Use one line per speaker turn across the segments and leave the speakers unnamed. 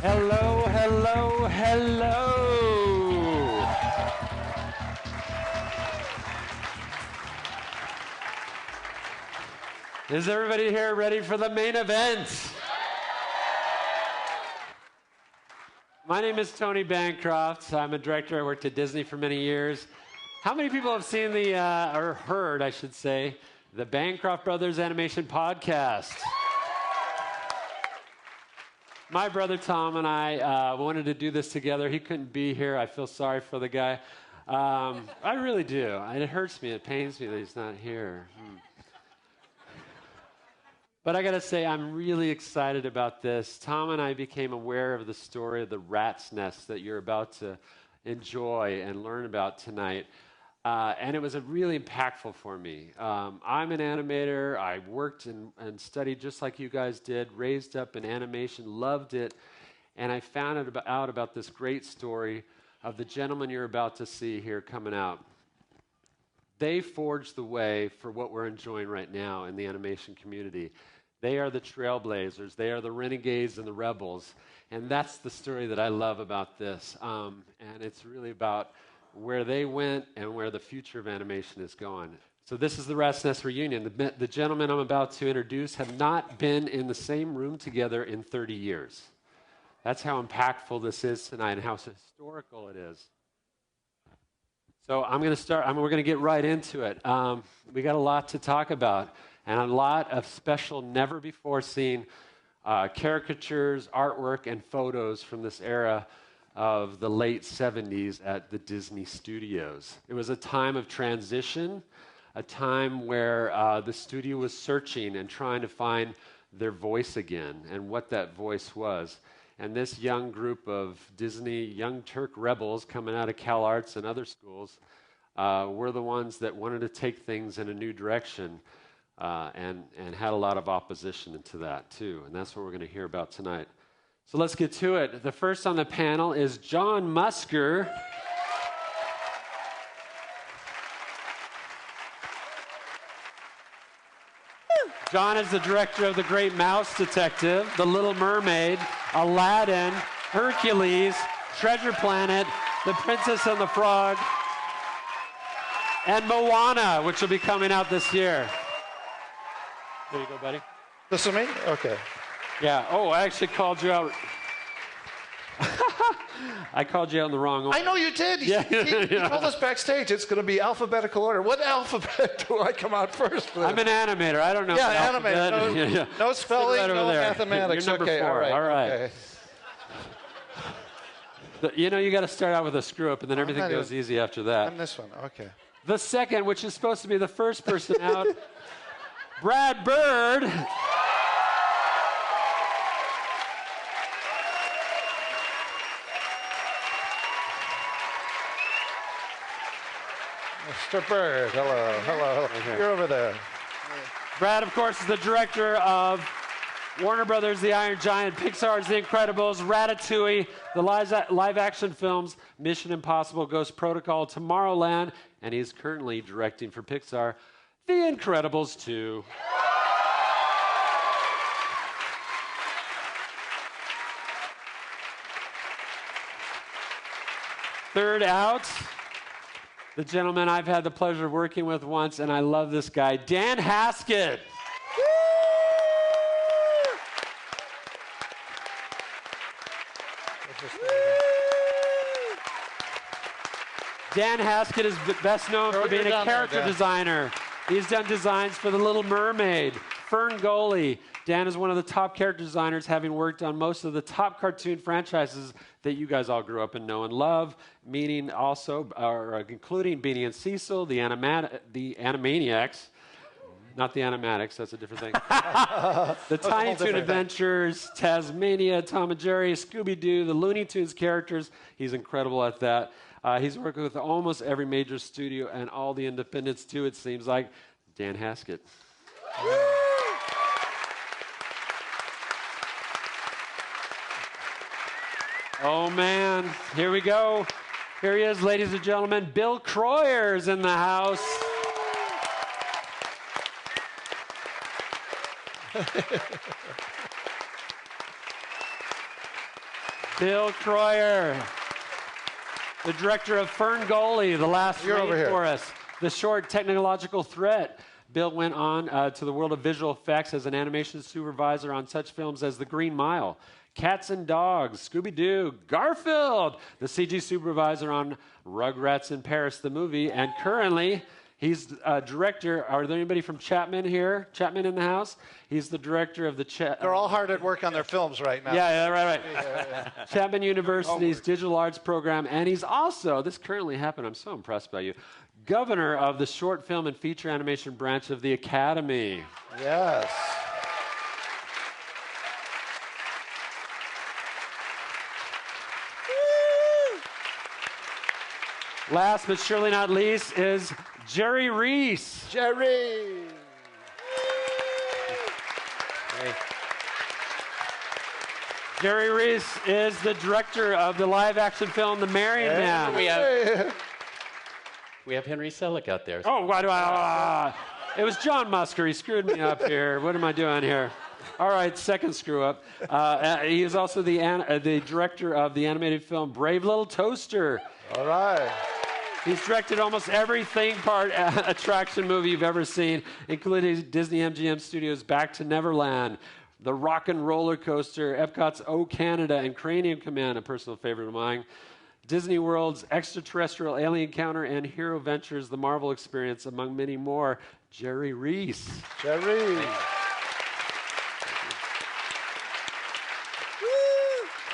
Hello, hello, hello. Is everybody here ready for the main event? My name is Tony Bancroft. I'm a director. I worked at Disney for many years. How many people have seen or heard, I should say, the Bancroft Brothers Animation Podcast? My brother Tom and I wanted to do this together. He couldn't be here. I feel sorry for the guy. I really do. It hurts me. It pains me that he's not here. But I got to say, I'm really excited about this. Tom and I became aware of the story of the rat's nest that you're about to enjoy and learn about tonight. And it was really impactful for me. I'm an animator. I worked and studied just like you guys did, raised up in animation, loved it. And I found out about this great story of the gentleman you're about to see here coming out. They forged the way for what we're enjoying right now in the animation community. They are the trailblazers. They are the renegades and the rebels. And that's the story that I love about this. And it's really about where they went and where the future of animation is going. So this is the Rat's Nest reunion. The gentlemen I'm about to introduce have not been in the same room together in 30 years. That's how impactful this is tonight and how historical it is. So I'm going to start. We're going to get right into it. We got a lot to talk about and a lot of special, never-before-seen caricatures, artwork, and photos from this era of the late 70s at the Disney studios. It was a time of transition, a time where the studio was searching and trying to find their voice again and what that voice was. And this young group of Disney Young Turk rebels coming out of CalArts and other schools were the ones that wanted to take things in a new direction and had a lot of opposition to that too. And that's what we're going to hear about tonight. So let's get to it. The first on the panel is John Musker. John is the director of The Great Mouse Detective, The Little Mermaid, Aladdin, Hercules, Treasure Planet, The Princess and the Frog, and Moana, which will be coming out this year. There you go, buddy.
This is me? Okay.
Yeah. Oh, I actually called you out. I called you out in the wrong order.
I know you did.
Yeah.
He told us backstage it's going to be alphabetical order. What alphabet do I come out first with?
I'm an animator. I don't know.
Yeah, animator. No spelling, no mathematics.
You're number
okay,
4.
all right.
Okay. You got to start out with a screw up, and then everything goes easy after that.
I'm this one. Okay.
The second, which is supposed to be the first person out, Brad Bird.
Mr. Bird, hello.
Okay.
You're over there.
Brad, of course, is the director of Warner Brothers' The Iron Giant, Pixar's The Incredibles, Ratatouille, the live-action films Mission Impossible, Ghost Protocol, Tomorrowland, and he's currently directing for Pixar The Incredibles 2. Third out, the gentleman I've had the pleasure of working with once, and I love this guy, Dan Haskett. Dan Haskett is best known for being a character designer. He's done designs for The Little Mermaid, Ferngully. Dan is one of the top character designers, having worked on most of the top cartoon franchises that you guys all grew up and know and love, including Beanie and Cecil, the Animaniacs. Not the Animatics, that's a different thing. The Tiny Toon Adventures, Tasmania, Tom and Jerry, Scooby-Doo, the Looney Tunes characters. He's incredible at that. He's worked with almost every major studio and all the independents too, it seems like. Dan Haskett. Oh man, here we go. Here he is, ladies and gentlemen. Bill Kroyer is in the house. Bill Kroyer, the director of Ferngully, The Last Rainforest, the short Technological Threat. Bill went on to the world of visual effects as an animation supervisor on such films as The Green Mile, Cats and Dogs, Scooby-Doo, Garfield, the CG supervisor on Rugrats in Paris, the movie, and currently he's director. Are there anybody from Chapman here? Chapman in the house? He's the director of the...
They're all hard at work on their films right now.
Yeah, right. Chapman University's digital arts program, and he's also, this currently happened, I'm so impressed by you, governor of the short film and feature animation branch of the Academy.
Yes.
Last but surely not least is Jerry Reese.
Jerry.
Hey.
Jerry Reese is the director of the live-action film The Marion Man.
We have Henry Selick out there.
Oh, why do I... it was John Musker. He screwed me up here. What am I doing here? All right, second screw up. He is also the director of the animated film Brave Little Toaster.
All right.
He's directed almost every theme park attraction movie you've ever seen, including Disney MGM Studios' Back to Neverland, the Rock and Roller Coaster, Epcot's O Canada, and Cranium Command, a personal favorite of mine, Disney World's Extraterrestrial Alien Encounter, and Hero Ventures, The Marvel Experience, among many more. Jerry Reese.
Jerry.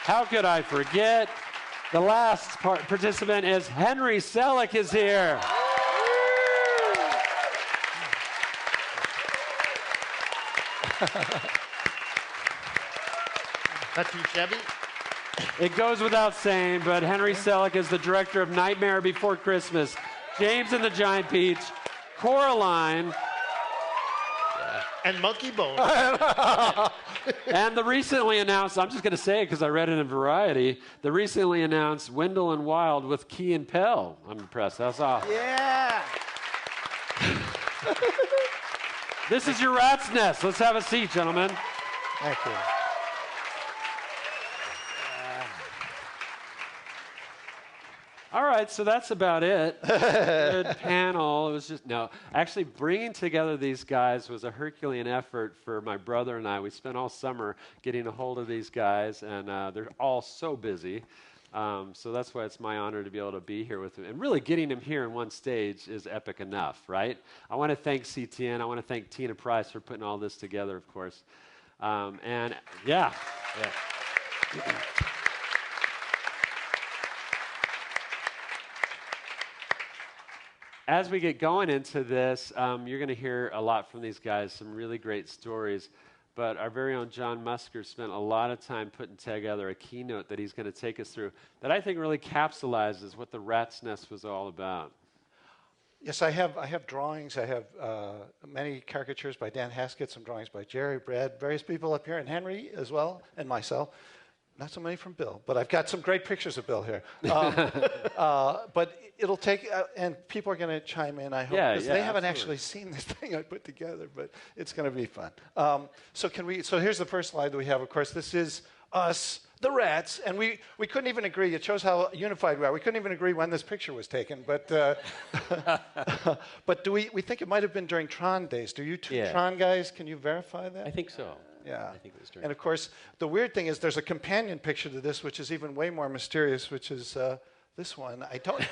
How could I forget? The last participant is Henry Selick is here.
Not too shabby.
It goes without saying, but Henry Selick is the director of Nightmare Before Christmas, James and the Giant Peach, Coraline,
And Monkey Bone.
and the recently announced, I'm just going to say it because I read it in Variety, the recently announced Wendell and Wild with Key and Peele. I'm impressed. That's all.
Yeah.
This is your rat's nest. Let's have a seat, gentlemen.
Thank you.
All right, so that's about it. Good panel. It was just, no. Actually, bringing together these guys was a Herculean effort for my brother and I. We spent all summer getting a hold of these guys, and they're all so busy. So that's why it's my honor to be able to be here with them. And really getting them here in one stage is epic enough, right? I want to thank CTN. I want to thank Tina Price for putting all this together, of course. And yeah. As we get going into this, you're going to hear a lot from these guys, some really great stories. But our very own John Musker spent a lot of time putting together a keynote that he's going to take us through that I think really capsulizes what the Rat's Nest was all about.
Yes, I have drawings. I have many caricatures by Dan Haskett, some drawings by Jerry, Brad, various people up here, and Henry as well, and myself. Not so many from Bill, but I've got some great pictures of Bill here. But it'll take, and people are going to chime in, I hope, because they haven't actually seen this thing I put together, but it's going to be fun. So here's the first slide that we have, of course. This is us, the rats, and we couldn't even agree. It shows how unified we are. We couldn't even agree when this picture was taken, but but we think it might have been during Tron days. Do you two Tron guys, can you verify that?
I think so.
Yeah.
I think it was during.
And of course, the weird thing is there's a companion picture to this, which is even way more mysterious, which is this one. I don't.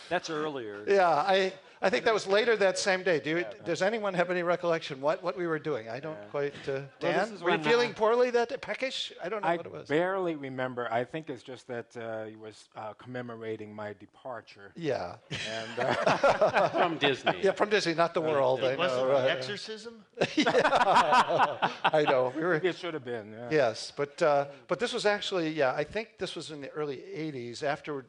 That's earlier.
Yeah, I think that was later that same day. Does anyone have any recollection what we were doing? I don't quite. Dan, were you feeling poorly that day? Peckish? I don't know what it was.
I barely remember. I think it's just that he was commemorating my departure.
Yeah.
And
From Disney.
Yeah, from Disney, not the world. I
Was
know.
it an exorcism?
I know.
it should have been. Yeah.
Yes, but this was actually, I think this was in the early 80s after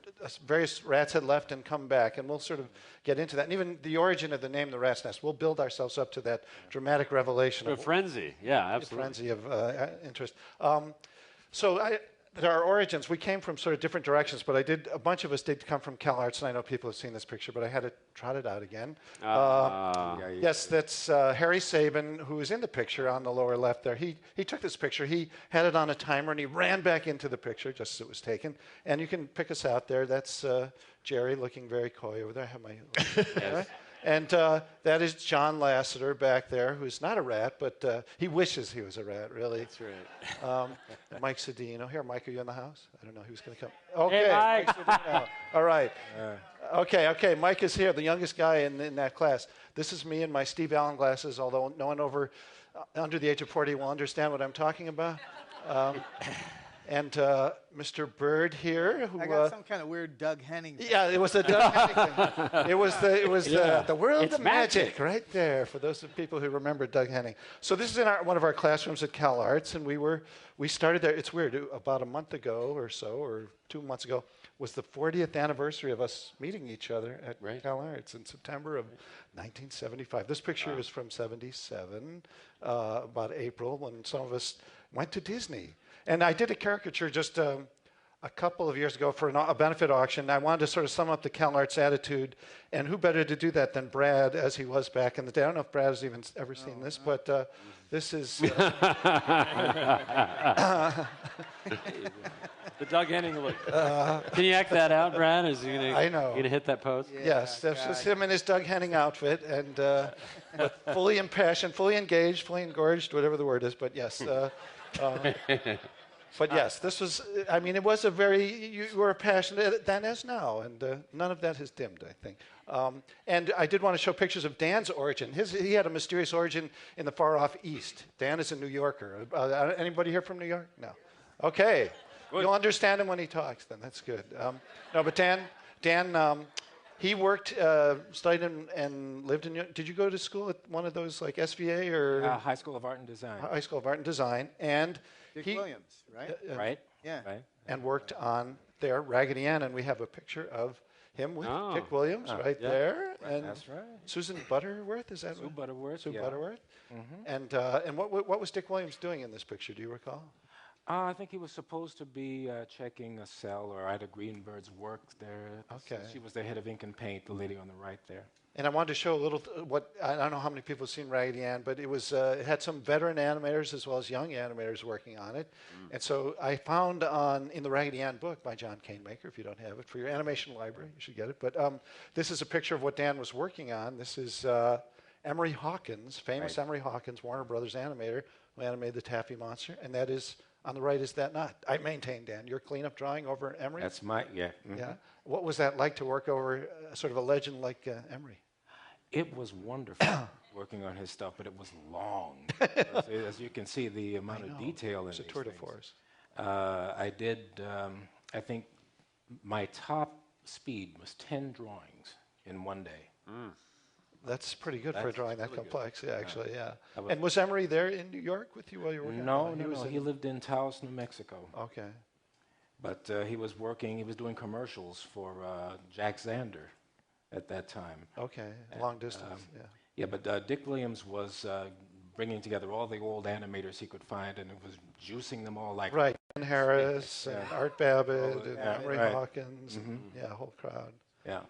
various rats had left and come back, and we'll sort of get into that. And even the origin of the name, the Rat's Nest, we'll build ourselves up to that dramatic revelation.
A frenzy, yeah, absolutely.
A frenzy of interest. our origins, we came from sort of different directions, but a bunch of us did come from CalArts, and I know people have seen this picture, but I had to trot it out again. Yes, that's Harry Sabin, who is in the picture on the lower left there. He took this picture. He had it on a timer, and he ran back into the picture just as it was taken. And you can pick us out there. That's Jerry looking very coy over there. I have my... Yes. And that is John Lasseter back there, who's not a rat, but he wishes he was a rat, really.
That's right.
Mike Cedino. Here, Mike, are you in the house? I don't know who's going to come. Okay,
Hey, Mike.
Cedino. All right. Okay, Mike is here, the youngest guy in that class. This is me in my Steve Allen glasses, although no one under the age of 40 will understand what I'm talking about. And Mr. Bird here, who
I got some kind of weird Doug Henning thing.
yeah, it was the Doug Henning thing. It was the world
It's
of magic right there for those of people who remember Doug Henning. So this is in one of our classrooms at CalArts, and we started there. It's weird. About a month ago or so, or 2 months ago, was the 40th anniversary of us meeting each other at CalArts in September of 1975. This picture is from '77, about April, when some of us went to Disney. And I did a caricature just a couple of years ago for a benefit auction. I wanted to sort of sum up the CalArts attitude, and who better to do that than Brad, as he was back in the day. I don't know if Brad has even ever seen this, but this is...
The Doug Henning look.
Can you act that out, Brad? Is he gonna,
I know.
You gonna hit that pose?
Yes, that's just him in his Doug Henning outfit, and fully impassioned, fully engaged, fully engorged, whatever the word is, but yes. But yes, this was, I mean, it was a very, you were passionate then as now, and none of that has dimmed, I think. And I did want to show pictures of Dan's origin. He had a mysterious origin in the far off East. Dan is a New Yorker. Anybody here from New York? No. Okay. Good. You'll understand him when he talks then. That's good. No, but Dan, he worked, studied and lived in, did you go to school at one of those like SVA or?
High School of Art and Design.
High School of Art and Design. And
Dick Williams, right?
Right?
Yeah.
Right.
And worked on their Raggedy Ann, and we have a picture of him with Dick Williams there. And
that's right.
Susan Butterworth, is that
Sue Butterworth.
Sue
yeah.
Butterworth. Mm-hmm. And what was Dick Williams doing in this picture? Do you recall?
I think he was supposed to be checking a cell or Ida Greenbird's work there.
Okay.
She was the head of ink and paint, the lady on the right there.
And I wanted to show a little I don't know how many people have seen Raggedy Ann, but it had some veteran animators as well as young animators working on it. And so I found in the Raggedy Ann book by John Canemaker, if you don't have it, for your animation library, you should get it. But this is a picture of what Dan was working on. This is Emery Hawkins, famous Emery Hawkins, Warner Brothers animator, who animated the Taffy Monster. And that is, on the right, is that not? I maintain, Dan, your cleanup drawing over Emery?
That's yeah. Mm-hmm.
Yeah. What was that like to work over sort of a legend like Emery?
It was wonderful working on his stuff, but it was long. As you can see, the amount of detail in
it's a
these
tour de
things.
force.
I did, I think my top speed was 10 drawings in one day.
That's pretty good for a drawing that complex. Yeah, actually, yeah.
Was
was Emery there in New York with you while you were working?
No. He lived in Taos, New Mexico.
Okay.
But he was doing commercials for Jack Zander at that time.
Okay, long distance, yeah.
Yeah, but Dick Williams was bringing together all the old animators he could find, and it was juicing them all like...
Right, Ken Harris, and Art Babbitt, and
yeah,
Emery
right.
Hawkins, and, yeah, a whole crowd.
Yeah.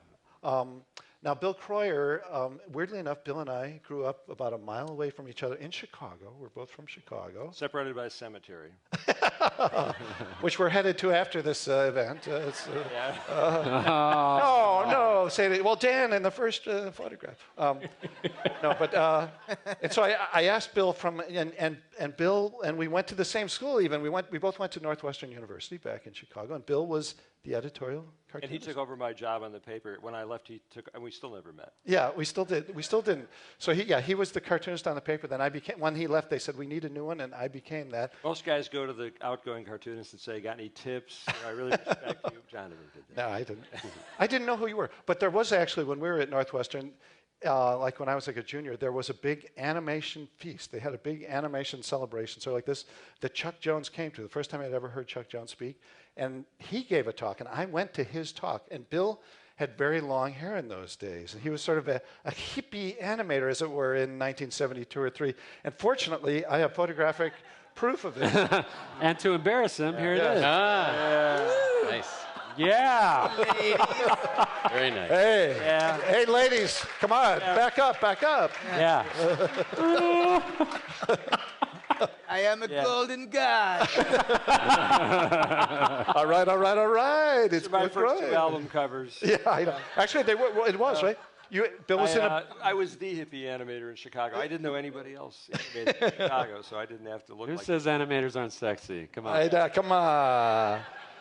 Now, Bill Kroyer, weirdly enough, Bill and I grew up about a mile away from each other in Chicago. We're both from Chicago.
Separated by a cemetery.
Which we're headed to after this event. No, say that. Well, Dan in the first photograph. No, but and so I asked Bill and Bill, and we went to the same school. Even we both went to Northwestern University back in Chicago, and Bill was the editorial cartoonist.
And he took over my job on the paper. When I left, and we still never met.
Yeah, we still did. We still didn't. So he was the cartoonist on the paper. Then when he left, they said we need a new one, and I became that.
Most guys go to the outgoing cartoonist and say, "Got any tips?" I really respect you. John never did that.
No, I didn't. I didn't know who you were. But there was actually, when we were at Northwestern, like when I was like a junior, there was a big animation feast. They had a big animation celebration. So like this, that Chuck Jones came to, the first time I'd ever heard Chuck Jones speak. And he gave a talk, and I went to his talk. And Bill had very long hair in those days. And he was sort of a hippie animator, as it were, in 1972 or 3. And fortunately, I have photographic proof of it.
And to embarrass him, here it is.
Nice.
Yeah.
Very nice.
Hey,
Yeah.
hey, ladies, come on, back up, back up.
Yeah.
I am a golden god.
All right, all right, all right. It's
My
good,
first two
right.
album covers.
Yeah, I know. Actually, they were. Well, it was right. Bill was in a.
I was the hippie animator in Chicago. I didn't know anybody else animated in Chicago, so I didn't have to look
Who
like
says animators aren't sexy? Come on.
Come on.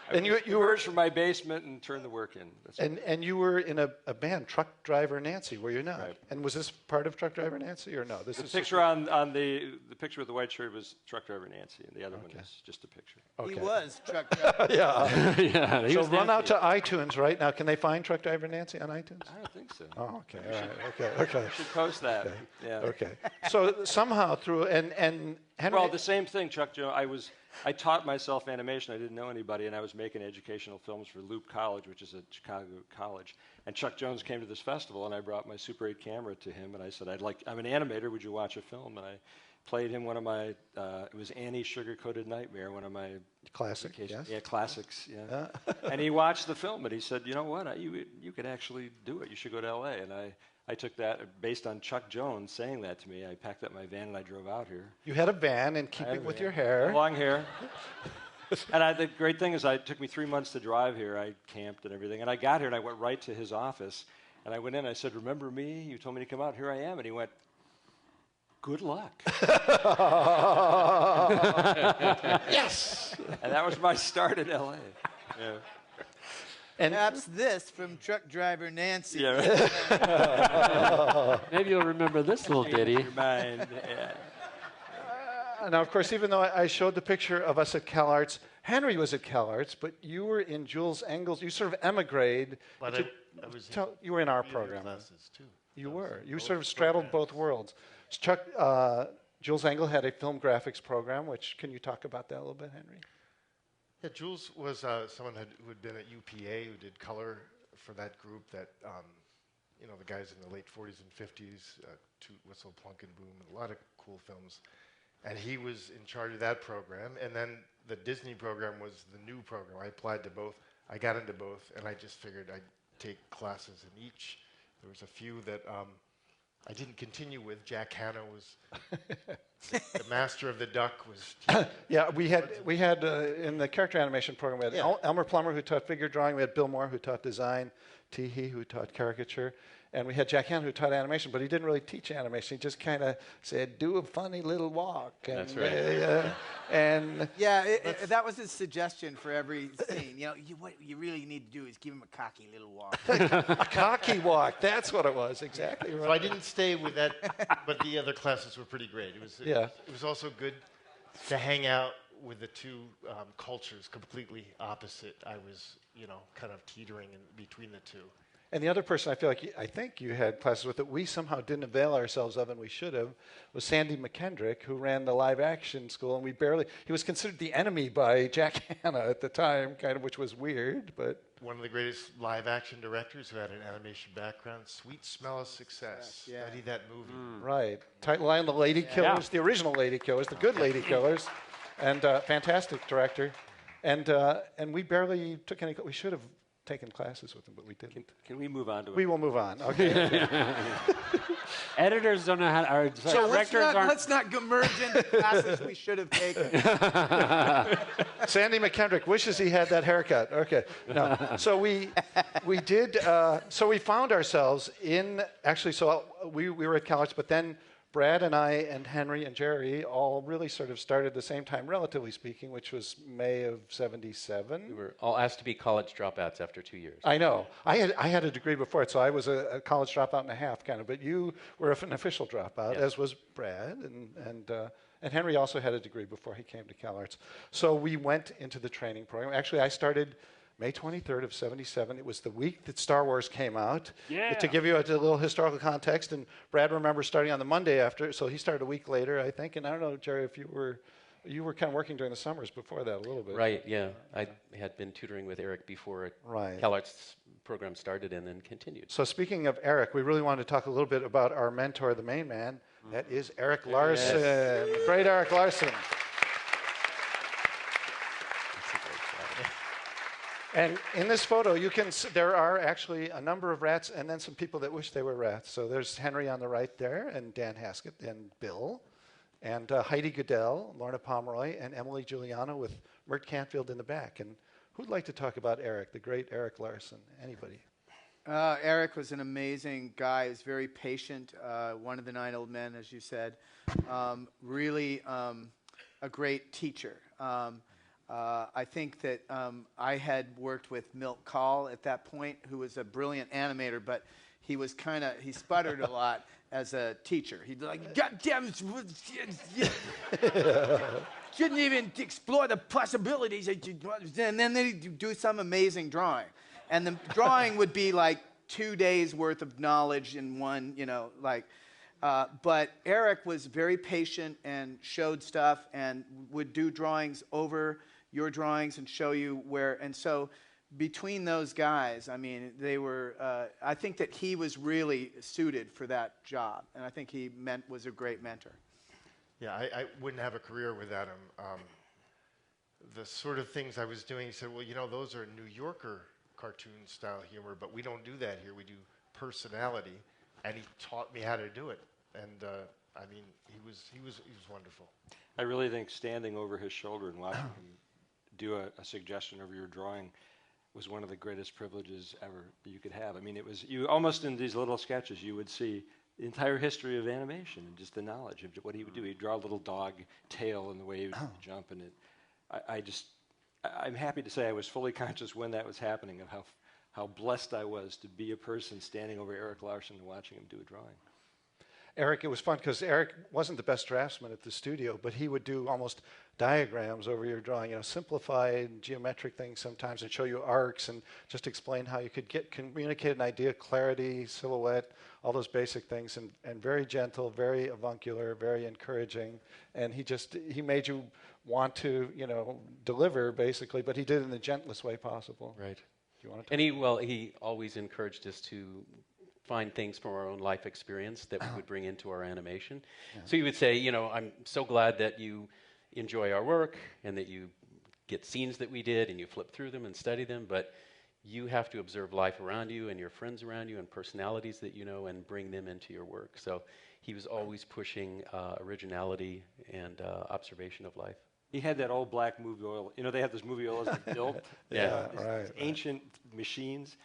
And you were
emerged from my basement and turned the work in. That's
and you were in a band, Truck Driver Nancy, were you not?
Right.
And was this part of Truck Driver Nancy or no? This
the
is
picture on the picture with the white shirt was Truck Driver Nancy, and the other one is just a picture.
Okay.
He was truck driver.
Yeah.
Yeah. he
So
was
run out
Nancy.
to iTunes right now. Can they find Truck Driver Nancy on iTunes?
I don't think so.
Oh, okay. All right. Okay.
I should post that. Yeah.
Okay. So somehow through and Henry.
Well, the same thing, Chuck Jones. I taught myself animation. I didn't know anybody, and I was making educational films for Loop College, which is a Chicago college. And Chuck Jones came to this festival, and I brought my Super 8 camera to him, and I said, I'm an animator. Would you watch a film? And I played him one of my. It was Annie's Sugar-Coated Nightmare, one of my
Classic, yes.
Yeah, classics. Yeah. And he watched the film, and he said, you know what? You could actually do it. You should go to L.A. And I took that based on Chuck Jones saying that to me. I packed up my van and I drove out here.
You had a van in
I had
keeping
a
with
van.
your hair.
Long hair. And the great thing is, it took me 3 months to drive here. I camped and everything. And I got here and I went right to his office. And I went in and I said, remember me? You told me to come out. Here I am. And he went, good luck.
Yes.
And that was my start in L.A. Yeah.
And
Perhaps this from truck driver Nancy.
Yeah. Right.
Maybe you'll remember this little ditty.
Your mind. Yeah.
now, of course, even though I showed the picture of us at CalArts, Henry was at CalArts, but you were in Jules Engel's. You sort of emigrated.
But
to-
I was
you were in our
in
program.
classes too.
You
I was
were.
in
You
both
sort of straddled
programs.
both worlds. Jules Engel had a film graphics program, which can you talk about that a little bit, Henry?
Yeah, Jules was someone who had been at UPA, who did color for that group. That the guys in the late 40s and 50s, Toot, Whistle, Plunk and Boom, and a lot of cool films. And he was in charge of that program. And then the Disney program was the new program. I applied to both. I got into both, and I just figured I'd take classes in each. There was a few that I didn't continue with. Jack Hanna was the master of the duck.
Yeah, we had in the character animation program, we had
Yeah.
Elmer Plummer, who taught figure drawing. We had Bill Moore, who taught design. Teehee, who taught caricature. And we had Jack Hanna, who taught animation, but he didn't really teach animation. He just kind of said, do a funny little walk. And,
That's right.
and
Yeah, that was his suggestion for every scene. What you really need to do is give him a cocky little walk.
a cocky walk. That's what it was. Exactly right.
So I didn't stay with that, but the other classes were pretty great. It was also good to hang out with the two cultures completely opposite. I was, kind of teetering in between the two.
And the other person I think you had classes with that we somehow didn't avail ourselves of, and we should have, was Sandy McKendrick, who ran the live action school, and he was considered the enemy by Jack Hanna at the time, kind of, which was weird, but.
One of the greatest live action directors who had an animation background, Sweet Smell of Success.
Yeah.
Study that movie.
Right. Title line, The Lady Killers, the original Lady Killers, the good Lady Killers, and fantastic director. And we barely took any, we should have taken classes with him, but we didn't.
Can we move on to
We will move on. Okay.
Editors don't know how to, or sorry, directors aren't.
Let's not merge into classes we should have taken.
Sandy McKendrick wishes he had that haircut. Okay. No. So we did. So we found ourselves in we were at college, but then Brad and I and Henry and Jerry all really sort of started at the same time, relatively speaking, which was May of '77.
We were all asked to be college dropouts after 2 years.
I know. I had a degree before it, so I was a college dropout and a half, kind of. But you were an official dropout,
Yes.
as was Brad, and Henry also had a degree before he came to CalArts. So we went into the training program. Actually, I started May 23rd of '77. It was the week that Star Wars came out.
Yeah.
To give you a little historical context, and Brad remembers starting on the Monday after, so he started a week later, I think. And I don't know, Jerry, if you were kind of working during the summers before that a little bit.
Right, yeah. I had been tutoring with Eric before
Right.
CalArts program started and then continued.
So speaking of Eric, we really wanted to talk a little bit about our mentor, the main man. That is Eric Larson. Great Eric Larson. And in this photo, there are actually a number of rats and then some people that wish they were rats. So there's Henry on the right there, and Dan Haskett, and Bill, and Heidi Goodell, Lorna Pomeroy, and Emily Giuliano with Mert Cantfield in the back. And who'd like to talk about Eric, the great Eric Larson? Anybody?
Eric was an amazing guy. He was very patient. One of the 9 old men, as you said. Really a great teacher. I think that I had worked with Milt Kahl at that point, who was a brilliant animator, but he sputtered a lot as a teacher. He'd be like, God damn it, shouldn't even explore the possibilities. And then they'd do some amazing drawing. And the drawing would be like 2 days worth of knowledge in one, but Eric was very patient and showed stuff and would do drawings over your drawings and show you where. And so between those guys, I mean, they were, I think that he was really suited for that job. And I think he was a great mentor.
Yeah, I wouldn't have a career without him. The sort of things I was doing, he said, well, those are New Yorker cartoon style humor, but we don't do that here. We do personality. And he taught me how to do it. And he was wonderful.
I really think standing over his shoulder and watching him do a suggestion over your drawing was one of the greatest privileges ever that you could have. I mean, it was you almost in these little sketches you would see the entire history of animation and just the knowledge of what he would do. He'd draw a little dog tail and the way he would jump, and I'm happy to say I was fully conscious when that was happening of how blessed I was to be a person standing over Eric Larson and watching him do a drawing.
Eric, it was fun because Eric wasn't the best draftsman at the studio, but he would do almost diagrams over your drawing, simplified geometric things sometimes, and show you arcs and just explain how you could communicate an idea, clarity, silhouette, all those basic things, and very gentle, very avuncular, very encouraging, and he made you want to, deliver basically, but he did it in the gentlest way possible.
Right.
Do you want to?
And he always encouraged us to find things from our own life experience that we would bring into our animation. Yeah. So he would say, I'm so glad that you enjoy our work and that you get scenes that we did and you flip through them and study them, but you have to observe life around you and your friends around you and personalities that you know and bring them into your work. So he was always pushing originality and observation of life.
He had that old black movie oil. They had those movie oils that built.
Right.
Ancient machines,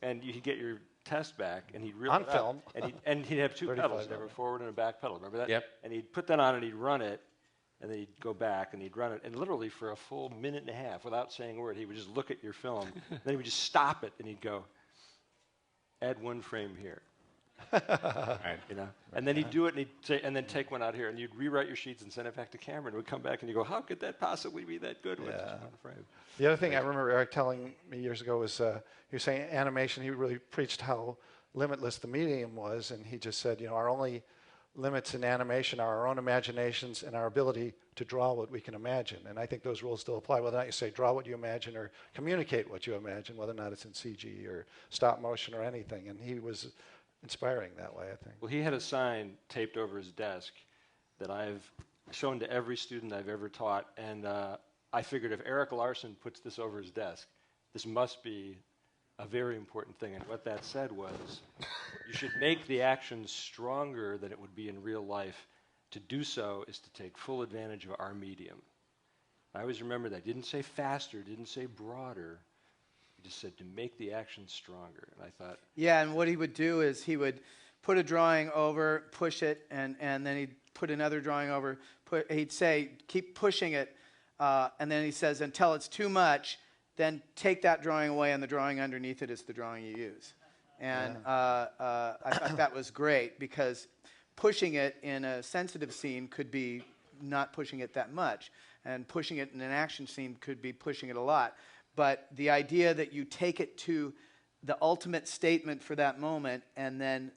and you could get your test back, and he'd reel
on
it
film,
up, and he'd have 2 pedals, a forward and a back pedal. Remember that?
Yep.
And he'd put that on, and he'd run it, and then he'd go back, and he'd run it, and literally for a full minute and a half, without saying a word, he would just look at your film, then he would just stop it, and he'd go, add 1 frame here.
Right.
And then he'd do it, and he'd say, and then take one out here, and you'd rewrite your sheets and send it back to Cameron. And we'd come back, and you go, how could that possibly be that good with just 1 frame?
The other thing I remember Eric telling me years ago was he was saying animation. He really preached how limitless the medium was, and he just said, our only limits in animation are our own imaginations and our ability to draw what we can imagine. And I think those rules still apply, whether or not you say draw what you imagine or communicate what you imagine, whether or not it's in CG or stop motion or anything. And he was inspiring that way, I think.
Well, he had a sign taped over his desk that I've shown to every student I've ever taught, and I figured if Eric Larson puts this over his desk, this must be a very important thing. And what that said was, you should make the action stronger than it would be in real life. To do so is to take full advantage of our medium. I always remember that. Didn't say faster, didn't say broader. He just said to make the action stronger. And I thought...
Yeah, and what he would do is he would put a drawing over, push it, and then he'd put another drawing over. He'd say, keep pushing it, and then he says, until it's too much, then take that drawing away, and the drawing underneath it is the drawing you use. And I thought that was great, because pushing it in a sensitive scene could be not pushing it that much, and pushing it in an action scene could be pushing it a lot. But the idea that you take it to the ultimate statement for that moment and then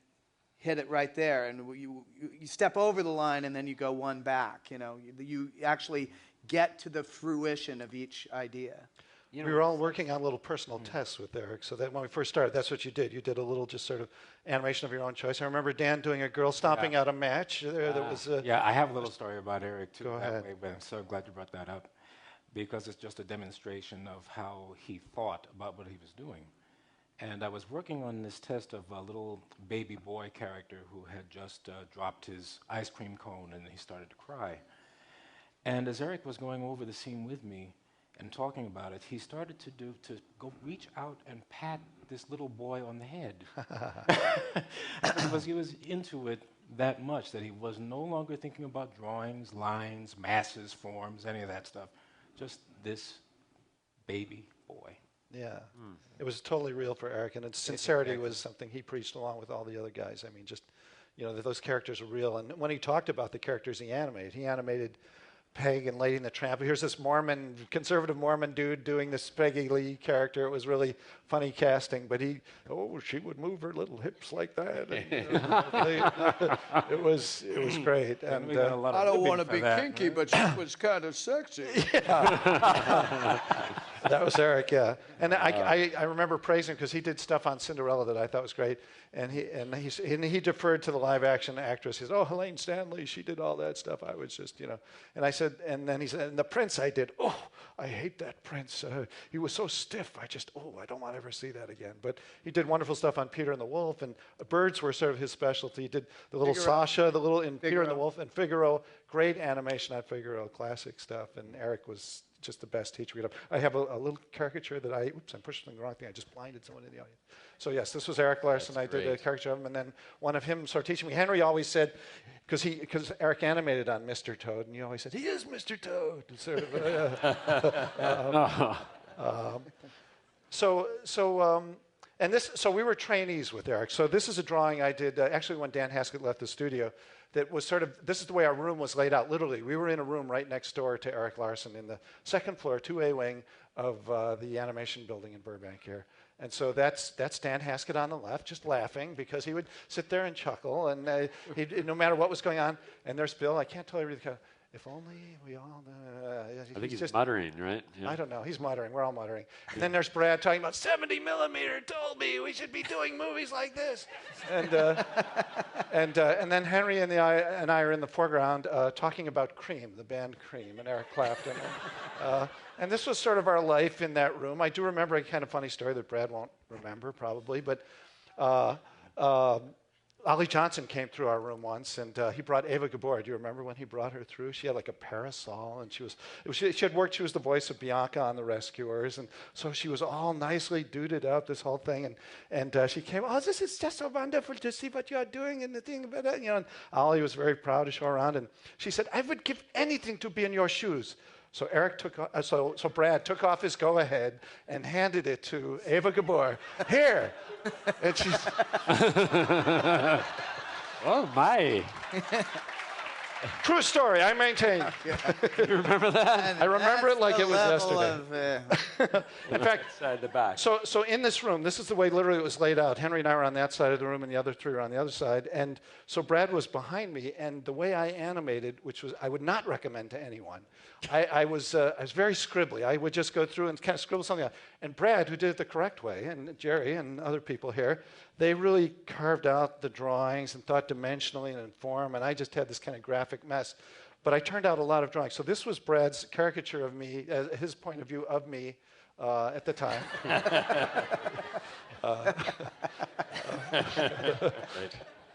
hit it right there, and you step over the line and then you go 1 back. You actually get to the fruition of each idea.
We were all working on little personal tests with Eric, so that when we first started, that's what you did. You did a little just sort of animation of your own choice. I remember Dan doing a girl stomping out a match. That was
I have a little story about Eric, too.
Go ahead.
Way, but I'm so glad you brought that up. because it's just a demonstration of how he thought about what he was doing. And I was working on this test of a little baby boy character who had just dropped his ice cream cone and he started to cry. And as Eric was going over the scene with me and talking about it, he started to go reach out and pat this little boy on the head. Because he was into it that much that he was no longer thinking about drawings, lines, masses, forms, any of that stuff. Just this baby boy.
Yeah. It was totally real for Eric, and its sincerity was something he preached along with all the other guys. I mean, just, that those characters are real. And when he talked about the characters he animated Peg and Lady and the Tramp. Here's this conservative Mormon dude doing this Peggy Lee character. It was really funny casting, but she would move her little hips like that. And, it was great. And
I don't want to be kinky, but she was kind of sexy.
Yeah. That was Eric, yeah. And I remember praising him because he did stuff on Cinderella that I thought was great. And he deferred to the live action actress. He said, "Oh, Helene Stanley, she did all that stuff." I was just, And I said, and then he said, "And the prince I did. Oh, I hate that prince. He was so stiff. I don't want to ever see that again." But he did wonderful stuff on Peter and the Wolf, and birds were sort of his specialty. He did the little Sasha, the little in Peter and the Wolf, and Figaro. Great animation on Figaro, classic stuff. And Eric was just the best teacher. I have a little caricature that I'm pushing the wrong thing. I just blinded someone in the audience. So yes, this was Eric Larson. I did a caricature of him, and then one of him started teaching me. Henry always said, because Eric animated on Mr. Toad, and he always said, "He is Mr. Toad." Sort of. So we were trainees with Eric. So this is a drawing I did actually when Dan Haskett left the studio. That was this is the way our room was laid out. Literally, we were in a room right next door to Eric Larson in the second floor, 2A wing of the animation building in Burbank here. And so that's Dan Haskett on the left, just laughing because he would sit there and chuckle, and no matter what was going on. And there's Bill. I can't tell everything. If only we all
I think he's muttering, right? Yeah.
I don't know. He's muttering. We're all muttering. And then there's Brad talking about 70 millimeter told me we should be doing movies like this. And then Henry and I are in the foreground talking about Cream, the band Cream, and Eric Clapton. And this was sort of our life in that room. I do remember a kind of funny story that Brad won't remember probably, but Ollie Johnson came through our room once, and he brought Ava Gabor. Do you remember when he brought her through? She had like a parasol, and she had worked. She was the voice of Bianca on The Rescuers, and so she was all nicely duded up, this whole thing. And she came. "Oh, this is just so wonderful to see what you are doing and the thing about it." And Ollie was very proud to show around, and she said, "I would give anything to be in your shoes." So Brad took off his go-ahead and handed it to Ava Gabor. "Here." And she's...
Oh, my.
True story, I maintain.
You remember that?
I remember it like it was yesterday. In fact,
Side the back.
so in this room, this is the way literally it was laid out. Henry and I were on that side of the room, and the other three were on the other side. And so Brad was behind me, and the way I animated, which was I would not recommend to anyone, I was very scribbly. I would just go through and kind of scribble something out. And Brad, who did it the correct way, and Jerry and other people here, they really carved out the drawings and thought dimensionally and in form, and I just had this kind of graphic mess. But I turned out a lot of drawings. So this was Brad's caricature of me, his point of view of me at the time.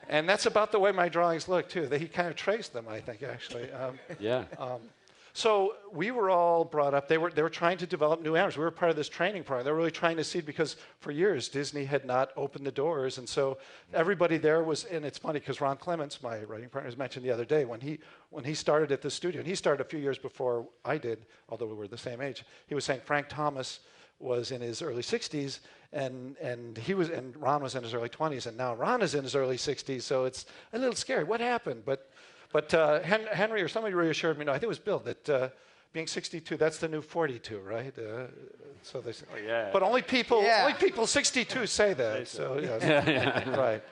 And that's about the way my drawings look, too. He kind of traced them, I think, actually.
Yeah.
So we were all brought up. They were trying to develop new animators. We were part of this training program. They were really trying to see, because for years Disney had not opened the doors, and so everybody there was. And it's funny because Ron Clements, my writing partner, was mentioned the other day when he started at the studio, and he started a few years before I did, although we were the same age. He was saying Frank Thomas was in his early 60s, and Ron was in his early 20s, and now Ron is in his early 60s. So it's a little scary. What happened? But Henry or somebody reassured me, no, I think it was Bill, that being 62, that's the new 42, right? So they say.
Oh, yeah.
But only people 62 say that. So yes. Right.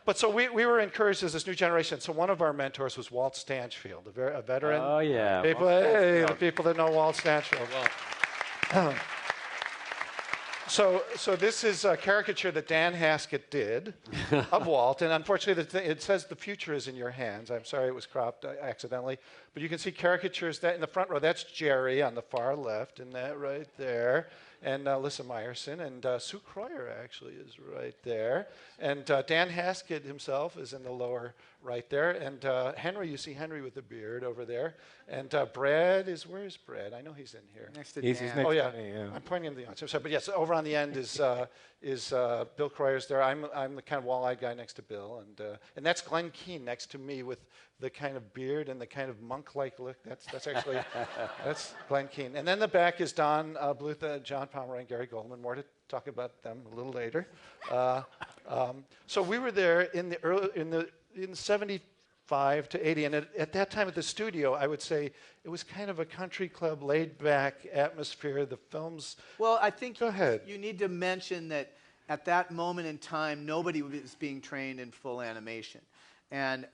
But so we were encouraged as this new generation. So one of our mentors was Walt Stanchfield, a veteran.
Oh, yeah.
The people that know Walt Stanchfield. So this is a caricature that Dan Haskett did of Walt, and unfortunately it says the future is in your hands. I'm sorry it was cropped accidentally, but you can see caricatures that in the front row. That's Jerry on the far left, and that right there, and Lissa Meyerson, and Sue Kroyer actually is right there, and Dan Haskett himself is in the lower right there, and Henry, you see Henry with the beard over there, and Brad is, where is Brad? I know he's in here.
Next to
He's
Dan.
next
Oh yeah,
to me, yeah.
I'm pointing him the audience. I'm sorry, but yes, over on the end is Bill Kroyer's there. I'm the kind of wall-eyed guy next to Bill, and that's Glenn Keane next to me with the kind of beard and the kind of monk-like look. That's actually that's Glenn Keane. And then the back is Don Bluth, John Pomeroy, and Gary Goldman. More to talk about them a little later. So we were there in the 75 to 80, and at that time at the studio, I would say it was kind of a country club, laid-back atmosphere. The films.
Well, I think
Go ahead.
you need to mention that at that moment in time, nobody was being trained in full animation. And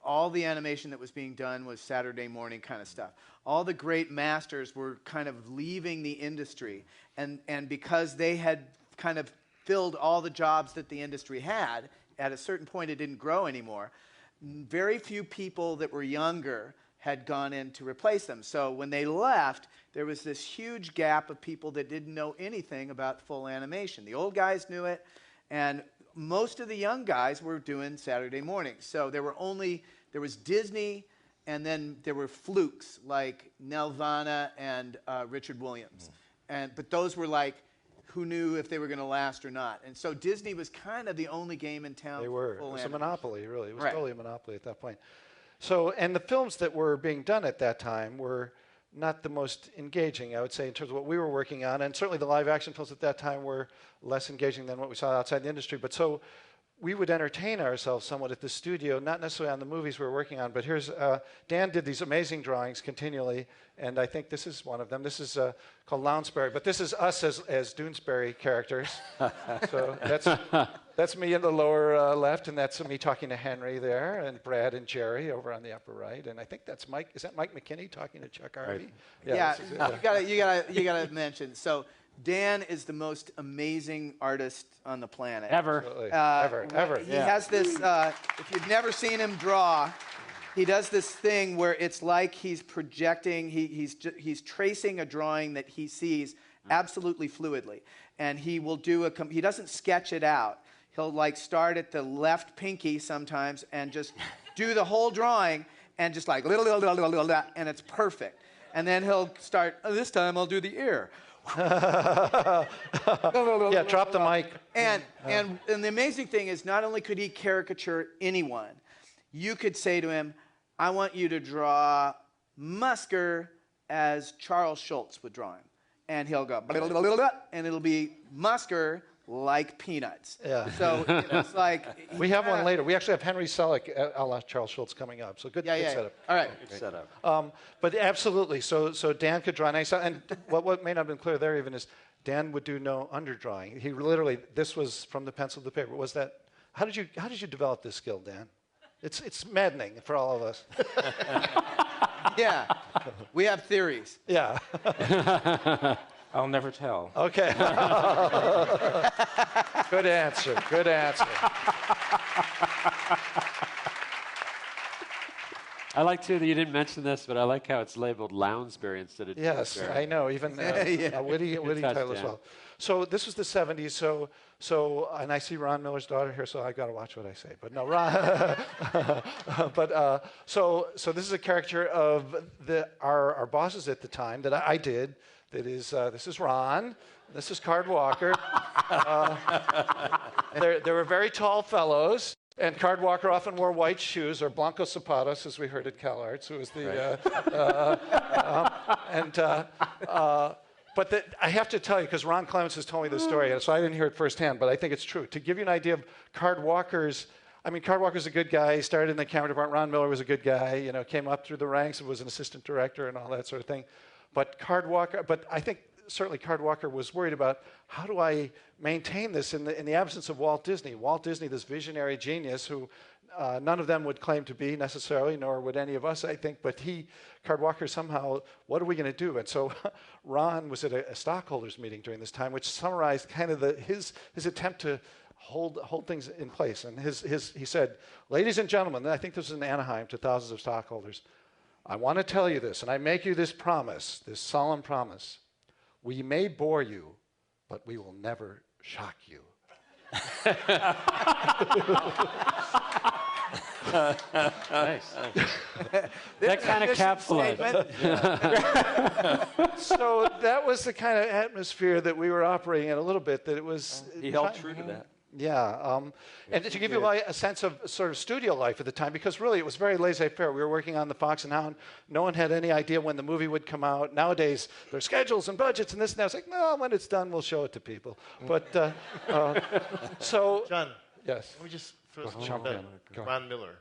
all the animation that was being done was Saturday morning kind of stuff. All the great masters were kind of leaving the industry. And because they had kind of filled all the jobs that the industry had, at a certain point it didn't grow anymore. Very few people that were younger had gone in to replace them. So when they left, there was this huge gap of people that didn't know anything about full animation. The old guys knew it, and most of the young guys were doing Saturday mornings. So there was Disney, and then there were flukes like Nelvana and Richard Williams. But those were like, who knew if they were going to last or not. And so Disney was kind of the only game in town.
They
for
were.
full
It was a
animation.
monopoly, really. It was
Right.
totally a monopoly at that point. So, and the films that were being done at that time were not the most engaging, I would say, in terms of what we were working on. And certainly the live action films at that time were less engaging than what we saw outside the industry. But so we would entertain ourselves somewhat at the studio, not necessarily on the movies we were working on, but here's, Dan did these amazing drawings continually, and I think this is one of them. This is called Lounsbury, but this is us as Doonesbury characters. So that's me in the lower left, and that's me talking to Henry there, and Brad and Jerry over on the upper right, and I think that's Mike. Is that Mike McKinney talking to Chuck Harvey?
Yeah,
this is it,
you gotta mention. So Dan is the most amazing artist on the planet.
Ever.
Absolutely.
Ever. He has this. If you've never seen him draw, he does this thing where it's like he's projecting. He's tracing a drawing that he sees absolutely fluidly, and he will do he doesn't sketch it out. He'll like start at the left pinky sometimes and just do the whole drawing and just like and it's perfect. And then he'll start. Oh, this time I'll do the ear.
Yeah, drop the mic.
And the amazing thing is, not only could he caricature anyone, you could say to him, I want you to draw Musker as Charles Schultz would draw him. And he'll go, and it'll be Musker like Peanuts.
Yeah.
So it's like...
We have one later. We actually have Henry Selick a la Charles Schultz coming up. So good setup.
All right.
Good setup.
But absolutely. So Dan could draw nice. And what may not have been clear there even is Dan would do no underdrawing. He literally, this was from the pencil to the paper. Was that, how did you develop this skill, Dan? It's maddening for all of us.
Yeah. We have theories.
Yeah.
I'll never tell.
Okay. Good answer. Good answer.
I like too that you didn't mention this, but I like how it's labeled Lounsbury instead of
Yes,
Dewsbury.
I know. Even a witty title as well. So this was the 70s. So, and I see Ron Miller's daughter here, so I got to watch what I say. But no, Ron. So this is a caricature of our bosses at the time that I did. That is, this is Ron. This is Card Walker. They were very tall fellows. And Card Walker often wore white shoes, or Blanco Zapatos, as we heard at CalArts, who was the... But I have to tell you, because Ron Clements has told me this story, so I didn't hear it firsthand, but I think it's true. To give you an idea of Card Walker's... I mean, Card Walker's a good guy. He started in the camera department. Ron Miller was a good guy, came up through the ranks and was an assistant director and all that sort of thing. But Card Walker... But I think certainly Card Walker was worried about how do I maintain this in the absence of Walt Disney. Walt Disney, this visionary genius who none of them would claim to be necessarily, nor would any of us, I think, but Card Walker somehow, what are we going to do? And so Ron was at a stockholders meeting during this time, which summarized kind of his attempt to hold things in place. And he said, ladies and gentlemen, and I think this was in Anaheim to thousands of stockholders, I want to tell you this, and I make you this promise, this solemn promise. We may bore you, but we will never shock you.
Nice. That kind of capsulized.
So that was the kind of atmosphere that we were operating in a little bit, that it was...
He held true to that.
Yeah, and to give you a sense of sort of studio life at the time, because really it was very laissez-faire. We were working on the Fox and Hound. No one had any idea when the movie would come out. Nowadays, there's schedules and budgets and this and that. It's like, no, when it's done, we'll show it to people. But so...
John,
yes.
let me just throw some Ron Miller.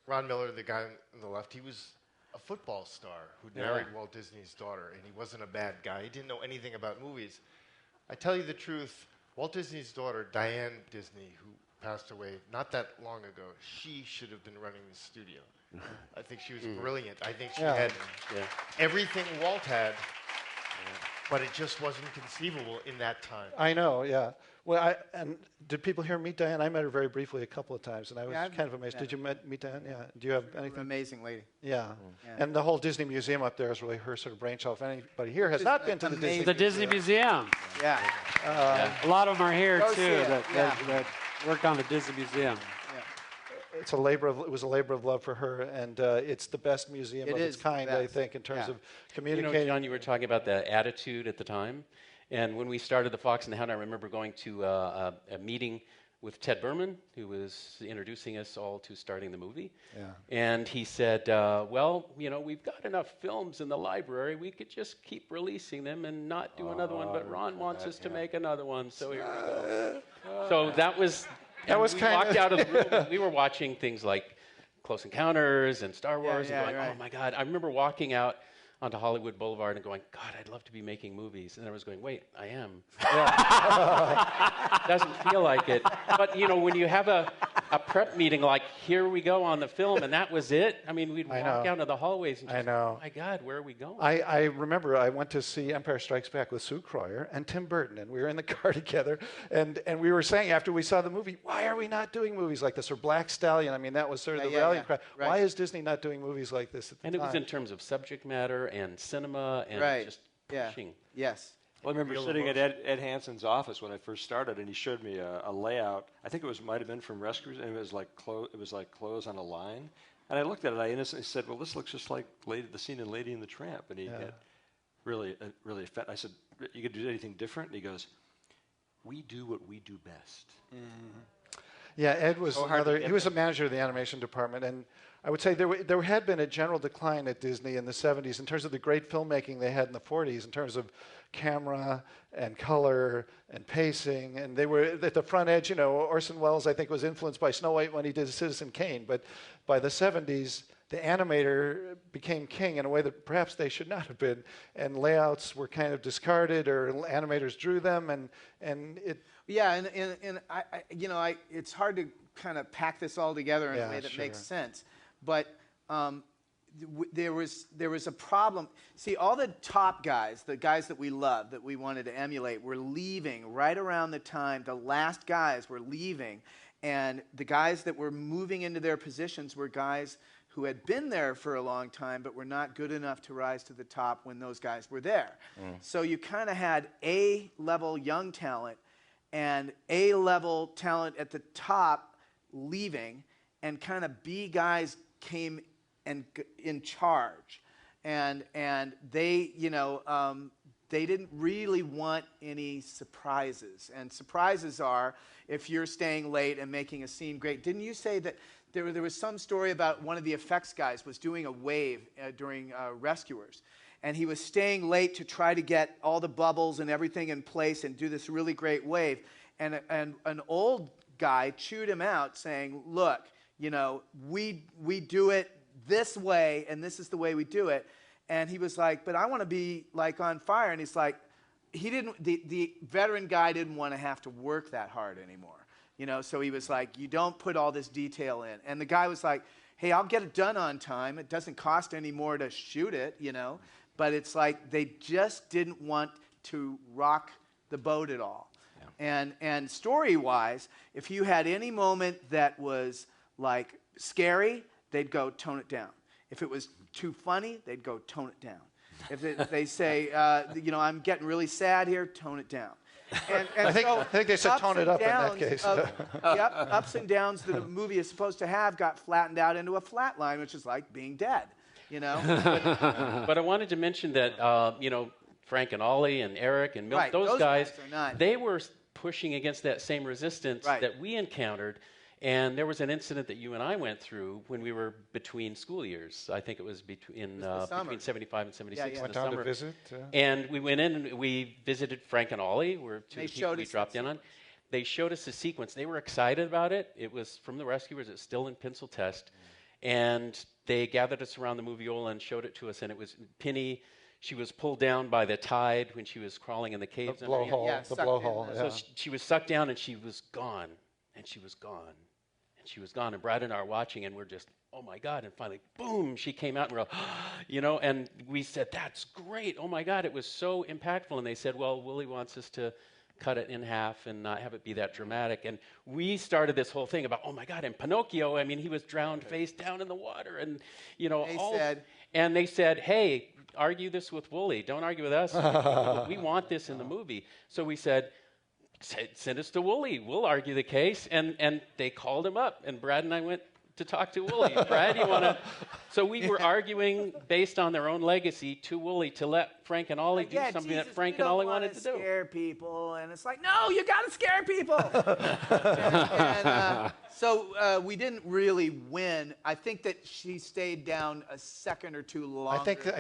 Ron Miller, the guy on the left, he was a football star who married Walt Disney's daughter, and he wasn't a bad guy. He didn't know anything about movies. I tell you the truth, Walt Disney's daughter, Diane Disney, who passed away not that long ago, she should have been running the studio. I think she was brilliant. I think she had everything Walt had, but it just wasn't conceivable in that time.
I know, yeah. Well, and did people here meet Diane? I met her very briefly a couple of times, and I was kind of amazed. Did you meet Diane? Yeah. Do you have anything?
Amazing lady.
Yeah. And the whole Disney Museum up there is really her sort of brainchild. If anybody here has not been to the Disney
Museum.
Yeah.
A lot of them are here
Go
too
see it.
that work on the Disney Museum.
It was a labor of love for her, and it's the best museum of its kind, I think, in terms of communicating.
You know, John, you were talking about the attitude at the time, and when we started the Fox and the Hound, I remember going to a meeting with Ted Berman, who was introducing us all to starting the movie.
Yeah.
And he said, well, you know, we've got enough films in the library. We could just keep releasing them and not do another one, but Ron wants us to make another one, so here we go. So that was walked out of the room. We were watching things like Close Encounters and Star Wars and going, oh my God. I remember walking out onto Hollywood Boulevard and going, God, I'd love to be making movies. And I was going, wait, I am. Doesn't feel like it. But, you know, when you have a prep meeting like, here we go on the film, and that was it. I mean, we'd walk out into the hallways and just, oh my God, where are we going?
I remember I went to see Empire Strikes Back with Sue Kroyer and Tim Burton, and we were in the car together, and we were saying after we saw the movie, why are we not doing movies like this? Or Black Stallion, I mean, that was sort of the rallying cry. Right. Why is Disney not doing movies like this at the time?
And it was in terms of subject matter and cinema and just pushing.
Yes.
Well, I remember sitting at Ed Hanson's office when I first started, and he showed me a layout. I think it might have been from Rescuers, and it was like clothes on a line. And I looked at it, and I innocently said, "Well, this looks just like the scene in Lady and the Tramp." And he got really I said, "You could do anything different?" And he goes, "We do what we do best."
Mm-hmm. Yeah, Ed was he was a manager of the animation department, and I would say there had been a general decline at Disney in the 70s in terms of the great filmmaking they had in the 40s, in terms of camera and color and pacing, and they were at the front edge. You know, Orson Welles, I think, was influenced by Snow White when he did Citizen Kane, but by the 70s, the animator became king in a way that perhaps they should not have been, and layouts were kind of discarded, or animators drew them, and it.
Yeah, and I it's hard to kind of pack this all together in a way that makes sense, but there was a problem. See, all the top guys, the guys that we loved, that we wanted to emulate, were leaving right around the time the last guys were leaving, and the guys that were moving into their positions were guys who had been there for a long time but were not good enough to rise to the top when those guys were there. So you kind of had A-level young talent and A-level talent at the top leaving, and kind of B guys came and in charge, and they they didn't really want any surprises. And surprises are if you're staying late and making a scene great. Didn't you say that there was some story about one of the effects guys was doing a wave during Rescuers, and he was staying late to try to get all the bubbles and everything in place and do this really great wave, and an old guy chewed him out, saying, "Look, you know, we do it this way, and this is the way we do it." And he was like, "But I want to be like on fire." And he's like, he didn't. The veteran guy didn't want to have to work that hard anymore. You know, so he was like, you don't put all this detail in. And the guy was like, hey, I'll get it done on time. It doesn't cost any more to shoot it, you know. But it's like they just didn't want to rock the boat at all. Yeah. And story-wise, if you had any moment that was like scary, they'd go tone it down. If it was too funny, they'd go tone it down. If they say, you know, I'm getting really sad here, tone it down. And
I think they said tone it up in that case.
Ups and downs that a movie is supposed to have got flattened out into a flat line, which is like being dead, you know?
But I wanted to mention that, you know, Frank and Ollie and Eric and Milt, those guys they were pushing against that same resistance that we encountered. And there was an incident that you and I went through when we were between school years. I think it was between 75 and 76 in
went
the
down
summer.
to visit.
And we went in and we visited Frank and Ollie. Were two people we dropped in on. They showed us a sequence. They were excited about it. It was from the rescuers. It's still in pencil test. And they gathered us around the moviola and showed it to us. And it was Penny. She was pulled down by the tide when she was crawling in the caves.
The blowhole. The blowhole.
So she was sucked down and she was gone. And she was gone. She was gone, and Brad and I are watching, and we're just, oh my God, and finally, boom, she came out, and we're like, you know, and we said, that's great, oh my God, it was so impactful, and they said, well, Willie wants us to cut it in half and not have it be that dramatic, and we started this whole thing about, oh my God, and Pinocchio, I mean, he was drowned face down in the water, and, you know, and they said, hey, argue this with Wooly, don't argue with us, we want this in the movie, so we said, send us to Wooly. We'll argue the case. And they called him up, and Brad and I went to talk to Wooly. Brad, you want to? So we were arguing based on their own legacy to Wooly to let Frank and Ollie do something that Frank and Ollie wanted to do.
Scare people, and it's like, no, you got to scare people. So we didn't really win. I think that she stayed down a second or two longer.
I think so.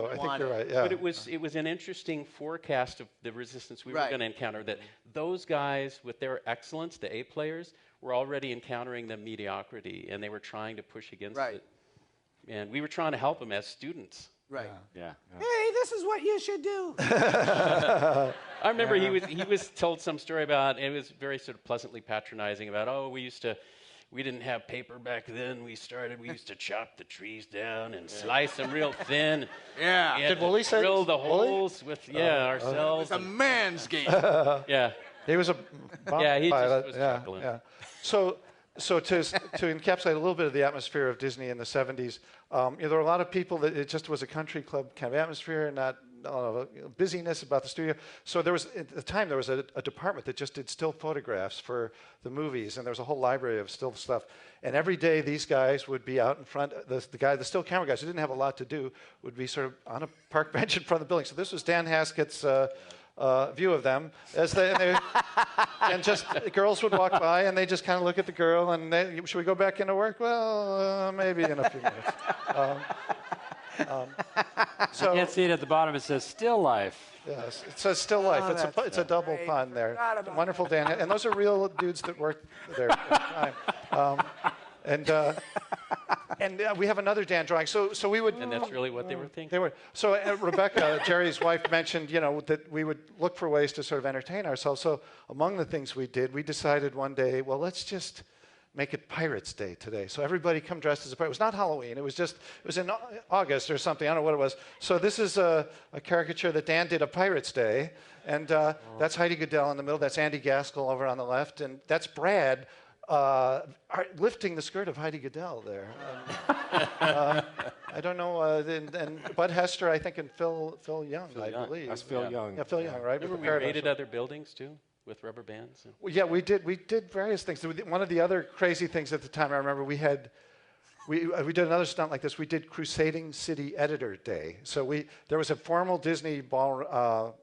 I think you're right. Yeah.
But it was an interesting forecast of the resistance we were going to encounter. That those guys with their excellence, the A players, were already encountering the mediocrity, and they were trying to push against it. And we were trying to help them as students.
Right.
Yeah.
Hey, this is what you should do.
I remember he was told some story about, and it was very sort of pleasantly patronizing about, oh, we didn't have paper back then. We used to chop the trees down and slice them real thin.
Yeah.
Did Wooly say
drill the holes with ourselves?
It's a man's game.
Yeah.
He was a bomb pilot.
Just was chuckling.
Yeah. So to encapsulate a little bit of the atmosphere of Disney in the 70s, there were a lot of people that it just was a country club kind of atmosphere, not busyness about the studio. So there was, at the time, there was a department that just did still photographs for the movies, and there was a whole library of still stuff. And every day, these guys would be out in front. The still camera guys who didn't have a lot to do would be sort of on a park bench in front of the building. So this was Dan Haskett's view of them, and just the girls would walk by, and they just kind of look at the girl, and should we go back into work? Well, maybe in a few minutes.
So you can't see it at the bottom. It says "Still Life."
Yes, it says "Still Life." It's a double pun there. Wonderful, Dan, and those are real dudes that worked there at the time. And we have another Dan drawing. So we would.
And that's really what they were thinking.
They were. So Rebecca, Jerry's wife, mentioned, that we would look for ways to sort of entertain ourselves. So among the things we did, we decided one day, well, let's just make it Pirates Day today. So everybody come dressed as a pirate. It was not Halloween. It was in August or something. I don't know what it was. So this is a caricature that Dan did of Pirates Day. And that's Heidi Goodell in the middle. That's Andy Gaskell over on the left. And that's Brad lifting the skirt of Heidi Goodell there. And, I don't know. And Bud Hester, I think, and Phil Young, I believe.
That's Phil Young.
Yeah, Phil Young, right?
Remember we raided other buildings, too, with rubber bands?
Well, yeah, we did various things. One of the other crazy things at the time, I remember we did another stunt like this. We did Crusading City Editor Day. So there was a formal Disney ball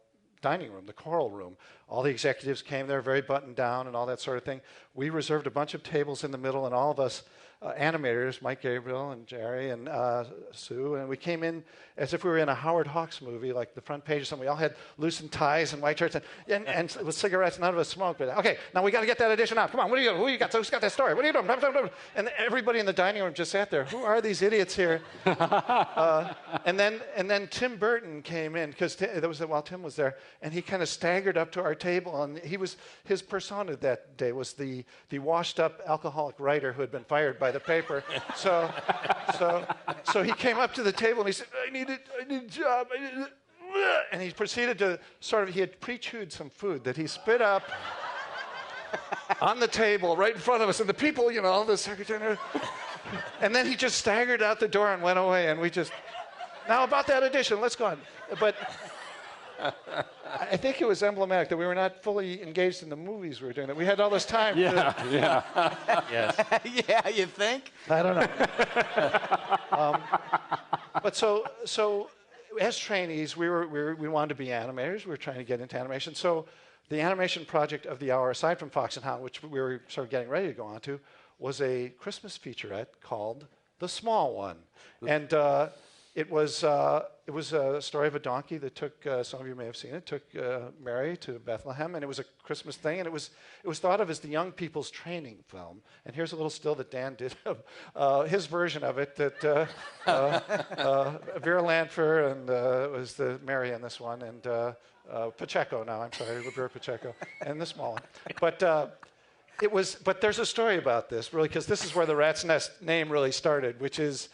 dining room, the Coral Room, all the executives came there, very buttoned down and all that sort of thing. We reserved a bunch of tables in the middle, and all of us animators, Mike Gabriel and Jerry and Sue, and we came in as if we were in a Howard Hawks movie, like the front page or something. We all had loosened ties and white shirts and with cigarettes. None of us smoked. But okay, now we got to get that edition out. Come on, what are you doing? Who you got? Who's got that story? What are you doing? And everybody in the dining room just sat there. Who are these idiots here? And then Tim Burton came in because that was while Tim was there, and he kind of staggered up to our table, and his persona that day was the washed-up alcoholic writer who had been fired by the paper. So he came up to the table and he said, I need a job. And he proceeded to he had pre-chewed some food that he spit up on the table right in front of us. And the people, the secretary, and then he just staggered out the door and went away. And we just, now about that edition, let's go on. But I think it was emblematic that we were not fully engaged in the movies we were doing, that we had all this time.
Yeah.
Yes.
Yeah, you think?
I don't know. But so as trainees, we wanted to be animators. We were trying to get into animation. So the animation project of the hour, aside from Fox and Hound, which we were sort of getting ready to go on to, was a Christmas featurette called The Small One. And it was a story of a donkey that took, some of you may have seen it, took Mary to Bethlehem, and it was a Christmas thing, and it was thought of as the young people's training film. And here's a little still that Dan did of his version of it, that Vera Lanford and was the Mary in this one, and Pacheco now, I'm sorry, Vera Pacheco, and the small one. But there's a story about this, really, because this is where the Rat's Nest name really started, which is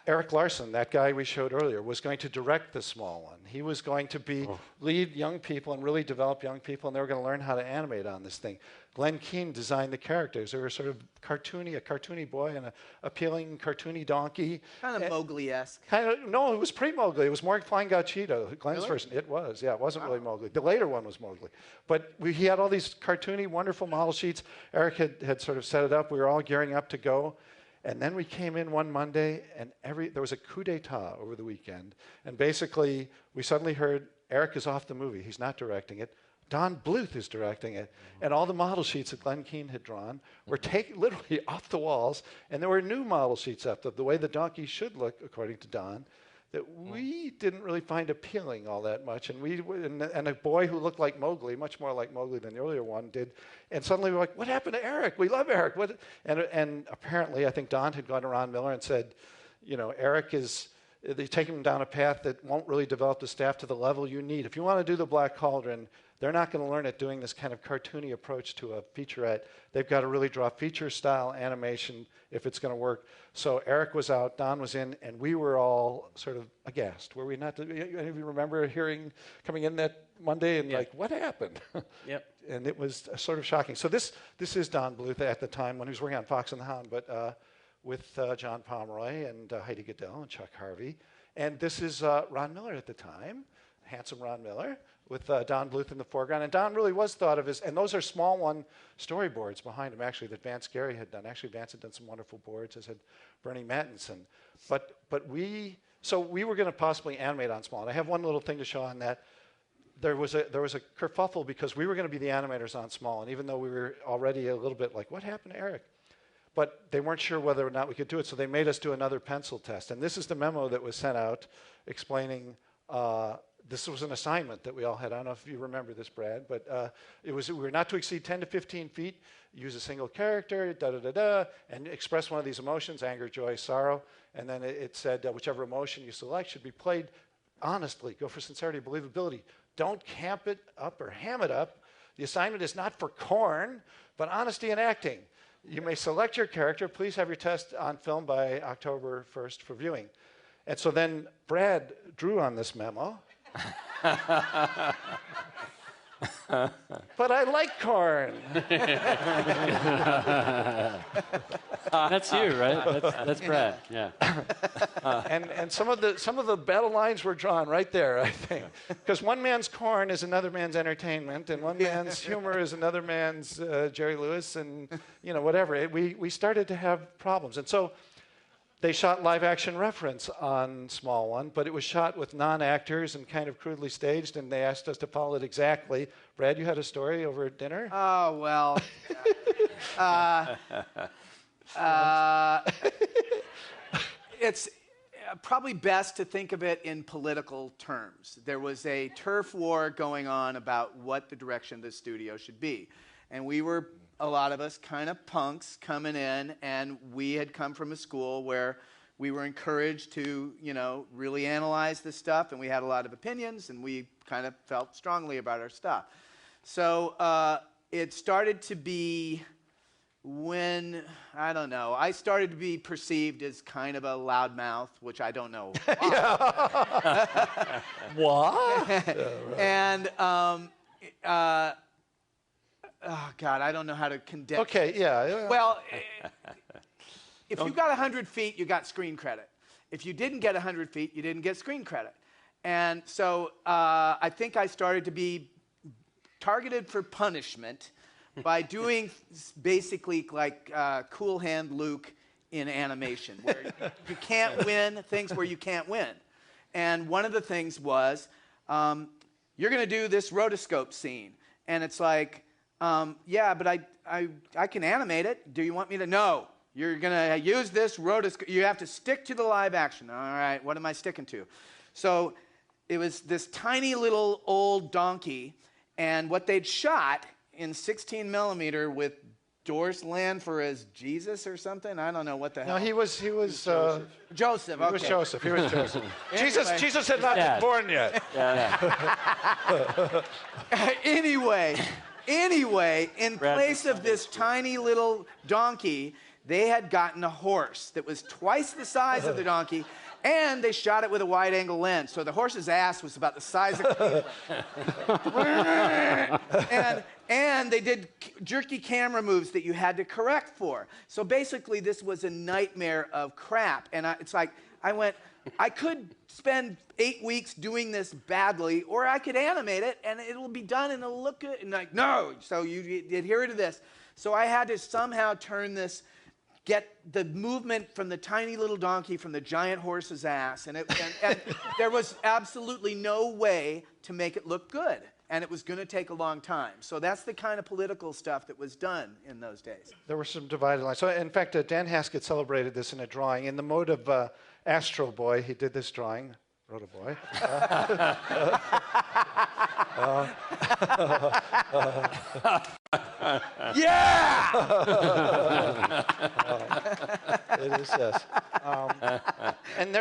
Eric Larson, that guy we showed earlier, was going to direct The Small One. He was going to lead young people and really develop young people, and they were going to learn how to animate on this thing. Glenn Keane designed the characters. They were sort of a cartoony boy and an appealing cartoony donkey.
Kind of Mowgli-esque.
No, it was pre-Mowgli. It was more Flying God Cheetah, Glenn's version. It was, yeah. It wasn't really Mowgli. The later one was Mowgli. But he had all these cartoony, wonderful model sheets. Eric had sort of set it up. We were all gearing up to go. And then we came in one Monday, and there was a coup d'etat over the weekend. And basically, we suddenly heard, Eric is off the movie. He's not directing it. Don Bluth is directing it. And all the model sheets that Glenn Keane had drawn were taken literally off the walls. And there were new model sheets up of the way the donkey should look, according to Don, that we didn't really find appealing all that much. And a boy who looked like Mowgli, much more like Mowgli than the earlier one did. And suddenly we're like, what happened to Eric? We love Eric. And apparently, I think Don had gone to Ron Miller and said, Eric they're taking him down a path that won't really develop the staff to the level you need. If you want to do the Black Cauldron, they're not going to learn it doing this kind of cartoony approach to a featurette. They've got to really draw feature-style animation if it's going to work. So Eric was out, Don was in, and we were all sort of aghast. Were we not? Any of you remember coming in that Monday and like, what happened?
Yep.
And it was sort of shocking. So this is Don Bluth at the time when he was working on Fox and the Hound, but with John Pomeroy and Heidi Goodell and Chuck Harvey. And this is Ron Miller at the time, handsome Ron Miller, with Don Bluth in the foreground. And Don really was thought of as, and those are Small One storyboards behind him, actually, that Vance Gary had done. Actually, Vance had done some wonderful boards, as had Bernie Mattinson. But we were going to possibly animate on Small One. I have one little thing to show on that. There was a kerfuffle because we were going to be the animators on Small One, even though we were already a little bit like, what happened to Eric? But they weren't sure whether or not we could do it, so they made us do another pencil test. And this is the memo that was sent out explaining this was an assignment that we all had. I don't know if you remember this, Brad, but we were not to exceed 10 to 15 feet, use a single character, and express one of these emotions, anger, joy, sorrow. And then it said whichever emotion you select should be played honestly. Go for sincerity, believability. Don't camp it up or ham it up. The assignment is not for corn, but honesty and acting. You may select your character. Please have your test on film by October 1st for viewing. And so then Brad drew on this memo. But I like corn.
That's you, right? That's Brad. Yeah.
And some of the battle lines were drawn right there, I think, because one man's corn is another man's entertainment, and one man's humor is another man's Jerry Lewis, and whatever. We started to have problems, and so they shot live action reference on Small One, but it was shot with non-actors and kind of crudely staged, and they asked us to follow it exactly. Brad, you had a story over at dinner?
Oh, well. It's probably best to think of it in political terms. There was a turf war going on about what the direction of the studio should be. And we were, a lot of us, kind of punks coming in, and we had come from a school where we were encouraged to, really analyze this stuff, and we had a lot of opinions, and we kind of felt strongly about our stuff. So it started to be when, I don't know, I started to be perceived as kind of a loudmouth, which I don't know
What?
And, oh, God, I don't know how to condense.
Okay, yeah.
Well, if you got 100 feet, you got screen credit. If you didn't get 100 feet, you didn't get screen credit. And so I think I started to be targeted for punishment by doing basically like Cool Hand Luke in animation, where you can't win things where you can't win. And one of the things was, you're going to do this rotoscope scene. And it's like, yeah, but I can animate it. Do you want me to? No. You're going to use this rotoscope. You have to stick to the live action. All right, what am I sticking to? So it was this tiny little old donkey, and what they'd shot in 16 millimeter with Doris Lanfer as Jesus or something. I don't know what the hell.
No, he was
Joseph. Joseph. Okay.
He was Joseph. He was Joseph.
Anyway.
Jesus had not been born yet.
Anyway, in place of this tiny little donkey, they had gotten a horse that was twice the size of the donkey, and they shot it with a wide-angle lens. So the horse's ass was about the size of Cleveland. And they did jerky camera moves that you had to correct for. So basically, this was a nightmare of crap. And it's like, I could spend 8 weeks doing this badly, or I could animate it, and it'll be done, and it'll look good. And like, no, so you adhere to this. So I had to somehow get the movement from the tiny little donkey from the giant horse's ass. And there was absolutely no way to make it look good. And it was going to take a long time. So that's the kind of political stuff that was done in those days.
There were some divided lines. So, in fact, Dan Haskett celebrated this in a drawing. In the mode of Astro Boy, he did this drawing. Roto Boy.
Yeah!
It is, yes. And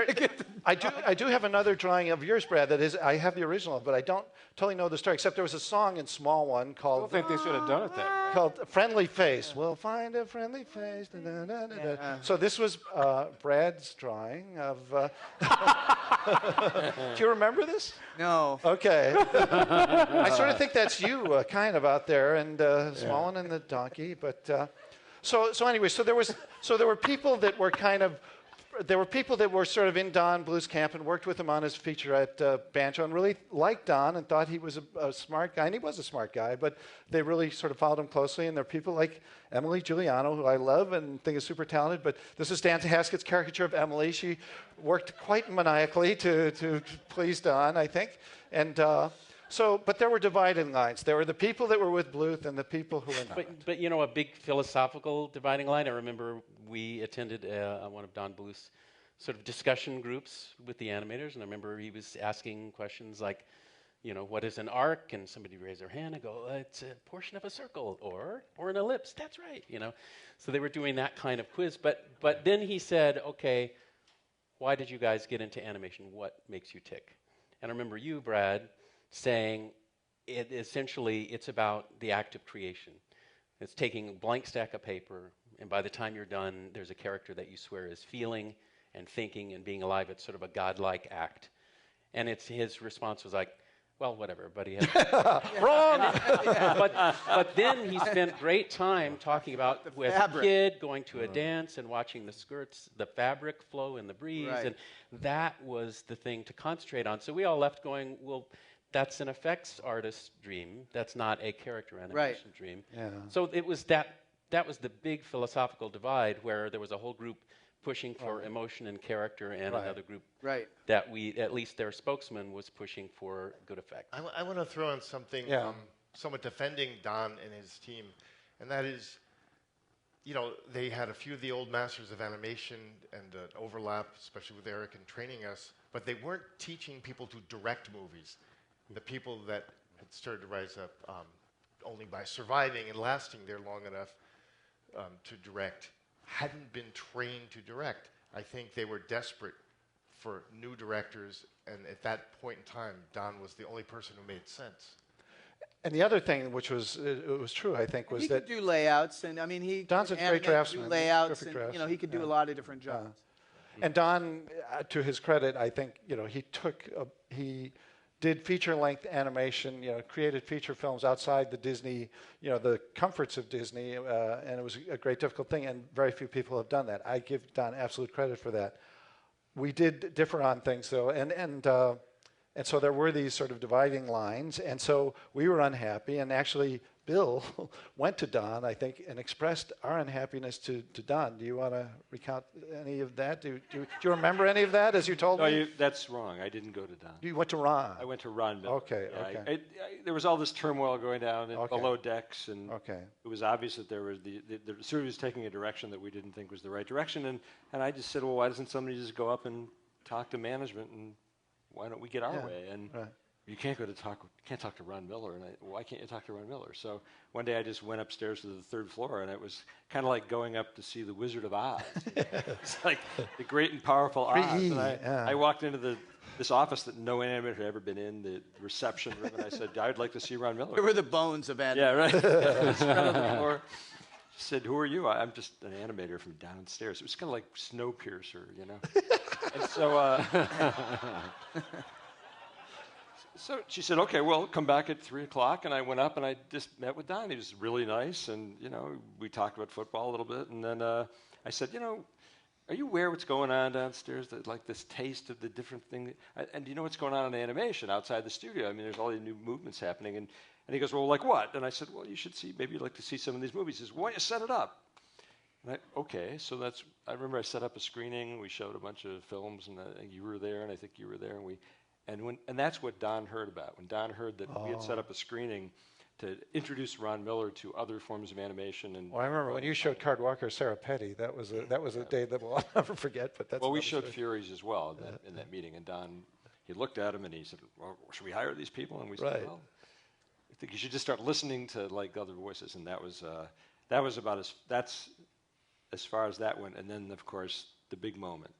I do have another drawing of yours, Brad. That is, I have the original, but I don't totally know the story. Except there was a song in Small One called.
I don't think they should have done it that way.
Called "Friendly Face." We'll find a friendly face. Da, da, da, da, da. So this was Brad's drawing of. Do you remember this?
No.
Okay. I sort of think that's you, kind of out there, and Small One and the donkey. But so anyway, so there were people that were kind of. There were people that were sort of in Don Bluth's camp and worked with him on his featurette Banjo and really liked Don and thought he was a smart guy, and he was a smart guy, but they really sort of followed him closely. And there are people like Emily Giuliano, who I love and think is super talented, but this is Dan Haskett's caricature of Emily. She worked quite maniacally to please Don, I think. And but there were dividing lines. There were the people that were with Bluth and the people who were not.
But a big philosophical dividing line. I remember we attended one of Don Bluth's sort of discussion groups with the animators, and I remember he was asking questions like, what is an arc? And somebody raised their hand and go, it's a portion of a circle or an ellipse. That's right, So they were doing that kind of quiz. But then he said, okay, why did you guys get into animation? What makes you tick? And I remember you, Brad, saying it's about the act of creation. It's taking a blank stack of paper, and by the time you're done, there's a character that you swear is feeling and thinking and being alive. It's sort of a godlike act. And his response was like, well, whatever, but he had...
Wrong!
But then he spent great time talking about with a kid going to a dance and watching the skirts, the fabric flow in the breeze, and that was the thing to concentrate on. So we all left going, well, that's an effects artist's dream. That's not a character animation dream.
Yeah.
So it was that was the big philosophical divide where there was a whole group pushing for emotion and character, and another group
Right.
that at least their spokesman was pushing for good effect.
I want to throw in something somewhat defending Don and his team, and that is, they had a few of the old masters of animation and overlap, especially with Eric in training us, but they weren't teaching people to direct movies. The people that had started to rise up only by surviving and lasting there long enough to direct hadn't been trained to direct. I think they were desperate for new directors, and at that point in time, Don was the only person who made sense.
And the other thing, which was true, I think, was
he
that
could do layouts, and I mean, he
Don's
could
a great
animate,
draftsman.
do layouts,
Terrific
and
draftsman.
he could do a lot of different jobs.
And Don, to his credit, I think he did feature-length animation, created feature films outside the Disney, the comforts of Disney, and it was a great, difficult thing, and very few people have done that. I give Don absolute credit for that. We did differ on things, though, and so there were these sort of dividing lines, and so we were unhappy, and actually Bill went to Don, I think, and expressed our unhappiness to Don. Do you want to recount any of that? Do you remember any of that, as you told me?
No, that's wrong. I didn't go to Don.
You went to Ron.
I went to Ron Miller.
Okay,
Yeah,
okay.
There was all this turmoil going down below decks, and
Okay.
it was obvious that there was the series was taking a direction that we didn't think was the right direction, and I just said, well, why doesn't somebody just go up and talk to management, and why don't we get our way? And you can't talk to Ron Miller, and why can't you talk to Ron Miller? So one day I just went upstairs to the third floor, and it was kind of like going up to see the Wizard of Oz. It's like the great and powerful Oz. And I walked into this office that no animator had ever been in, the reception room, and I said, I'd like to see Ron Miller.
Where were the bones of animation?
Yeah, right. Just right on the floor. She said, who are you? I'm just an animator from downstairs. It was kind of like Snowpiercer, And so... So she said, okay, well, come back at 3 o'clock. And I went up and I just met with Don. He was really nice. And, we talked about football a little bit. And then I said, are you aware what's going on downstairs? Like this taste of the different thing. And do you know what's going on in animation outside the studio? I mean, there's all these new movements happening. And he goes, well, like what? And I said, well, you should see, maybe you'd like to see some of these movies. He says, why don't you set it up? And okay, so I remember I set up a screening. We showed a bunch of films, and you were there, and I think you were there. And that's what Don heard about. When Don heard that we had set up a screening to introduce Ron Miller to other forms of animation. And
I remember when you showed Card Walker, Sarah Petty. That was a day that I'll never forget. But that's
we showed Furies as well in that meeting. And Don, he looked at him and he said, "Well, should we hire these people?" And we said, "Well, I think you should just start listening to like other voices." And that was about that's as far as that went. And then of course the big moment.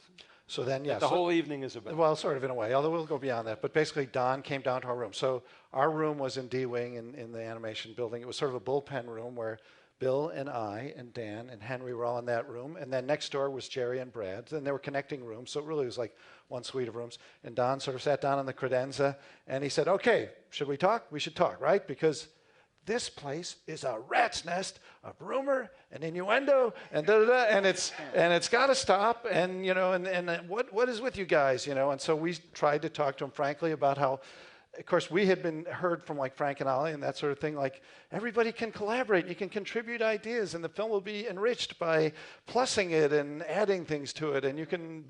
So then,
the whole evening is about.
Well, sort of in a way, although we'll go beyond that. But basically, Don came down to our room. So our room was in D-Wing in the animation building. It was sort of a bullpen room where Bill and I and Dan and Henry were all in that room. And then next door was Jerry and Brad. And they were connecting rooms. So it really was like one suite of rooms. And Don sort of sat down on the credenza. And he said, okay, should we talk? We should talk, right? Because this place is a rat's nest of rumor and innuendo and da-da-da, and it's got to stop. And and what is with you guys? And so we tried to talk to him frankly about how, of course, we had been heard from like Frank and Ollie and that sort of thing. Like everybody can collaborate, you can contribute ideas, and the film will be enriched by plussing it and adding things to it, and you can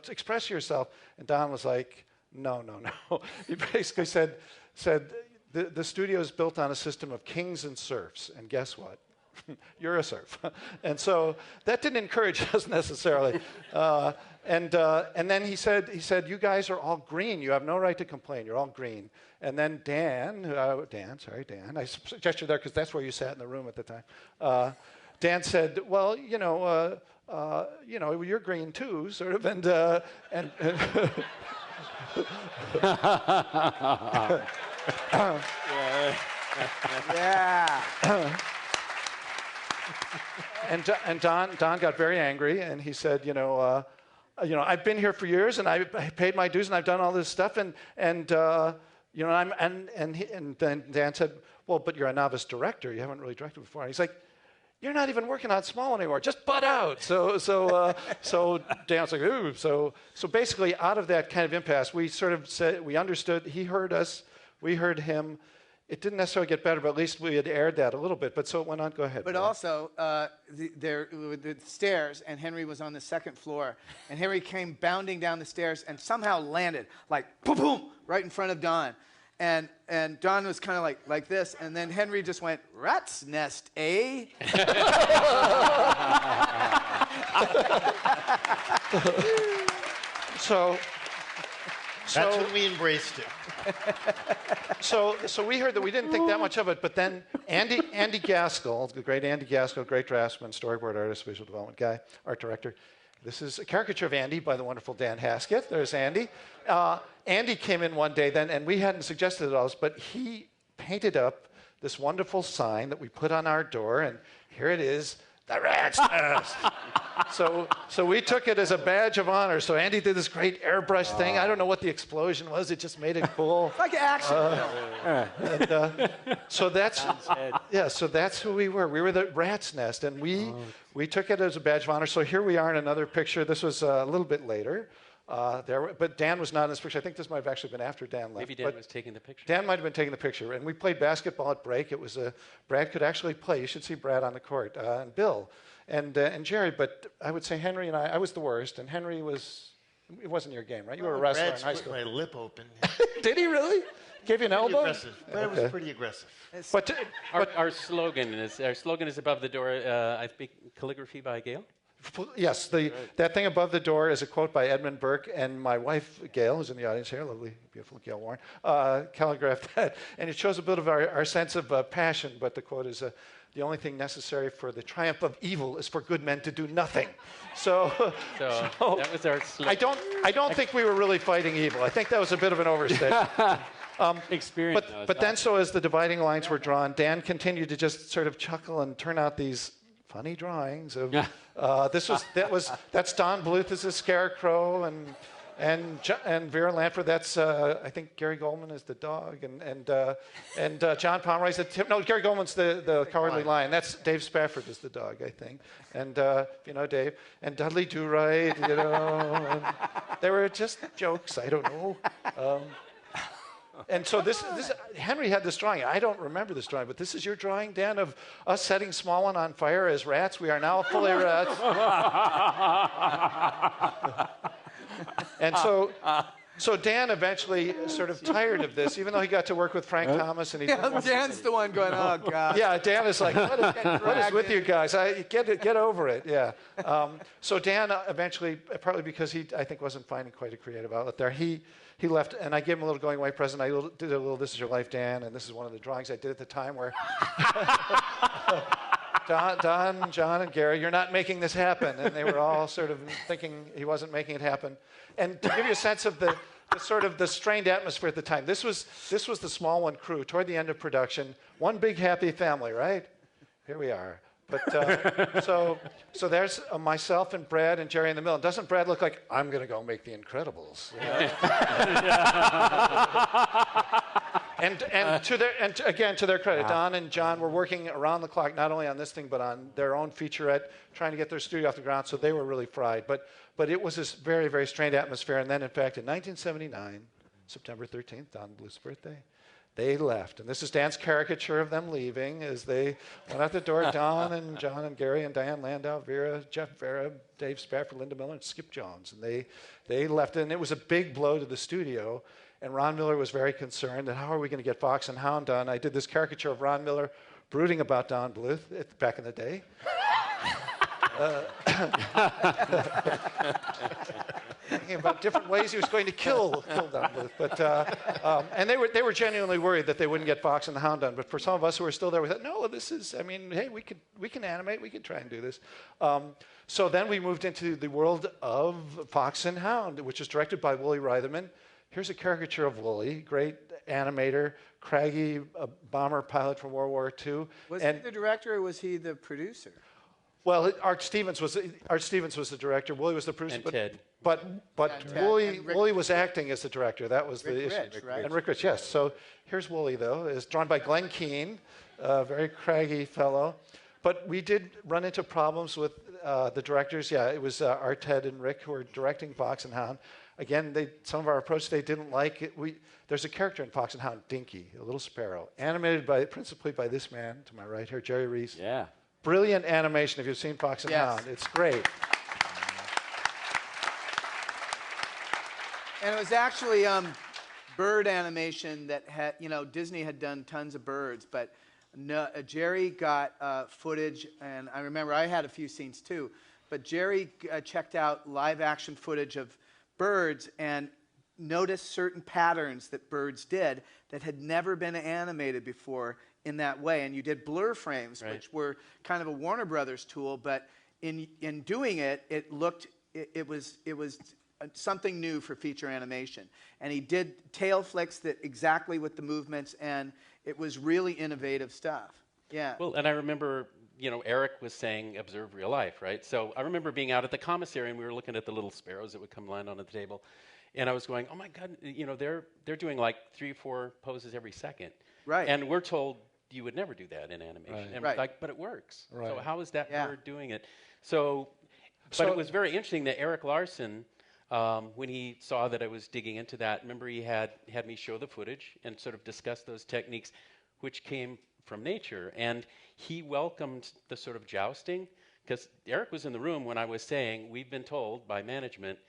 express yourself. And Don was like, no. He basically said. The studio is built on a system of kings and serfs, and guess what? You're a serf. And so that didn't encourage us necessarily. And then he said, you guys are all green. You have no right to complain. You're all green. And then Dan, I gestured there because that's where you sat in the room at the time. Dan said, well, you're green too, sort of, and
Yeah.
And Don got very angry, and he said, I've been here for years, and I paid my dues, and I've done all this stuff, and then Dan said, well, but you're a novice director. You haven't really directed before. And he's like, you're not even working on Small anymore. Just butt out. So Dan's like, ooh. So basically, out of that kind of impasse, we sort of said, we understood. He heard us. We heard him. it didn't necessarily get better, but at least we had aired that a little bit. But so it went on. Go ahead.
But
Brad.
also, there were the stairs, and Henry was on the second floor. And Henry came bounding down the stairs and somehow landed, like, boom, boom, right in front of Don. And Don was kind of like this, and then Henry just went, rat's nest, eh?
So
That's when we embraced it.
So we heard that. We didn't think that much of it, but then Andy Gaskell, the great Andy Gaskell, great draftsman, storyboard artist, visual development guy, art director. This is a caricature of Andy by the wonderful Dan Haskett. There's Andy. Andy came in one day then, and we hadn't suggested it all, but he painted up this wonderful sign that we put on our door, and here it is, the rat's nest. So we took it as a badge of honor. So Andy did this great airbrush thing. I don't know what the explosion was. It just made it cool.
It's like an action film.
So that's So that's who we were. We were the rat's nest, and we took it as a badge of honor. So here we are in another picture. This was a little bit later. But Dan was not in this picture. I think this might have actually been after Dan left.
Maybe Dan was taking the picture.
Dan might have been taking the picture. And we played basketball at break. It was Brad could actually play. You should see Brad on the court. And Bill and Jerry. But I would say Henry and I was the worst. And Henry it wasn't your game, right? You were a wrestler in high school.
My lip open.
Did he really? Gave you an elbow?
Aggressive, but it was pretty aggressive.
But
Our slogan is above the door. I speak calligraphy by Gail.
yes, that thing above the door is a quote by Edmund Burke, and my wife, Gail, who's in the audience here, lovely, beautiful Gail Warren, calligraphed that. And it shows a bit of our sense of passion, but the quote is, the only thing necessary for the triumph of evil is for good men to do nothing. So
that was our slogan.
I don't think we were really fighting evil. I think that was a bit of an overstatement.
Experience.
But then so as the dividing lines were drawn, Dan continued to just sort of chuckle and turn out these funny drawings of that's Don Bluth as a scarecrow and Vera Lanford. That's I think Gary Goldman is the dog and John Pomeroy's the Gary Goldman's the cowardly lion. That's Dave Spafford is the dog, I think, and you know Dave and Dudley Do-Right. You know, and they were just jokes. I don't know. And so this Henry had this drawing. I don't remember this drawing, but this is your drawing, Dan, of us setting Smallman on fire as rats. We are now fully rats. And so Dan eventually sort of tired of this, even though he got to work with Frank Thomas. And
Dan's the one going, oh, God.
Yeah, Dan is like, what is with you guys? Get over it, yeah. So Dan eventually, partly because he, I think, wasn't finding quite a creative outlet there, he left, and I gave him a little going away present. I did a little This Is Your Life, Dan, and this is one of the drawings I did at the time where Don, John, and Gary, you're not making this happen. And they were all sort of thinking he wasn't making it happen. And to give you a sense of the sort of the strained atmosphere at the time, this was the Small One crew toward the end of production. One big happy family, right? Here we are. But so there's myself and Brad and Jerry in the middle. Doesn't Brad look like I'm going to go make The Incredibles? You know? and again to their credit, Don and John were working around the clock not only on this thing but on their own featurette, trying to get their studio off the ground. So they were really fried. But it was this very, very strained atmosphere. And then, in fact, in 1979, September 13th, Don Bluth's birthday, they left. And this is Dan's caricature of them leaving as they went out the door. Don and John and Gary and Diane Landau, Jeff Vera, Dave Spafford, Linda Miller, and Skip Jones. And they left. And it was a big blow to the studio. And Ron Miller was very concerned that how are we going to get Fox and Hound done? I did this caricature of Ron Miller brooding about Don Bluth back in the day. Thinking about different ways he was going to kill Don Bluth, but and they were genuinely worried that they wouldn't get Fox and the Hound done. But for some of us who were still there, we thought, no, this is. I mean, hey, we can animate, we can try and do this. So then we moved into the world of Fox and Hound, which is directed by Wooly Reitherman. Here's a caricature of Wooly, great animator, craggy bomber pilot from World War II.
Was he the director or was he the producer?
Well, Art Stevens was the director. Wooly was the producer.
And Ted.
But
Ted.
Wooly was acting as the director. That was the issue.
Rich, right?
And Rick Rich, yes. So here's Wooly, though. It's drawn by Glenn Keane, a very craggy fellow. But we did run into problems with the directors. Yeah, it was Art, Ted, and Rick who were directing Fox and Hound. again, some of our approach they didn't like. There's a character in Fox and Hound, Dinky, a little sparrow, animated principally by this man to my right here, Jerry Reese.
Yeah.
Brilliant animation if you've seen Fox and
Yes.
Hound. It's great.
And it was actually bird animation that had, Disney had done tons of birds, but no, Jerry got footage, and I remember I had a few scenes too, but Jerry checked out live action footage of birds and noticed certain patterns that birds did that had never been animated before in that way. And you did blur frames,
Right.
which were kind of a Warner Brothers tool, but in doing it, it was something new for feature animation. And he did tail flicks that exactly with the movements, and it was really innovative stuff. Yeah.
Well, and I remember, Eric was saying observe real life, right? So I remember being out at the commissary and we were looking at the little sparrows that would come land on the table. And I was going, oh my God, they're doing like 3 or 4 poses every second.
Right.
And we're told you would never do that in animation.
Right.
And
Right.
like, but it works.
Right.
So how is that
Yeah.
bird doing it? But it was very interesting that Eric Larson, when he saw that I was digging into that, remember he had me show the footage and sort of discuss those techniques, which came from nature. And he welcomed the sort of jousting, because Eric was in the room when I was saying, we've been told by management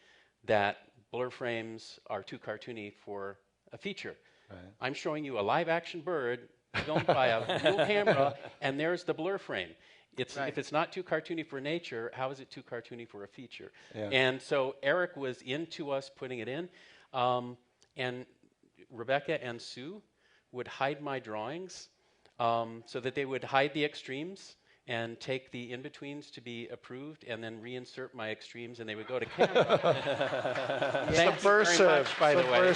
that blur frames are too cartoony for a feature.
Right.
I'm showing you a live action bird filmed by a real camera, and there's the blur frame.
Right.
If it's not too cartoony for nature, how is it too cartoony for a feature?
Yeah.
And so Eric was into us putting it in, and Rebecca and Sue would hide my drawings so that they would hide the extremes and take the in-betweens to be approved, and then reinsert my extremes, and they would go to camera. Thank you very
Subversive,
much, by the way.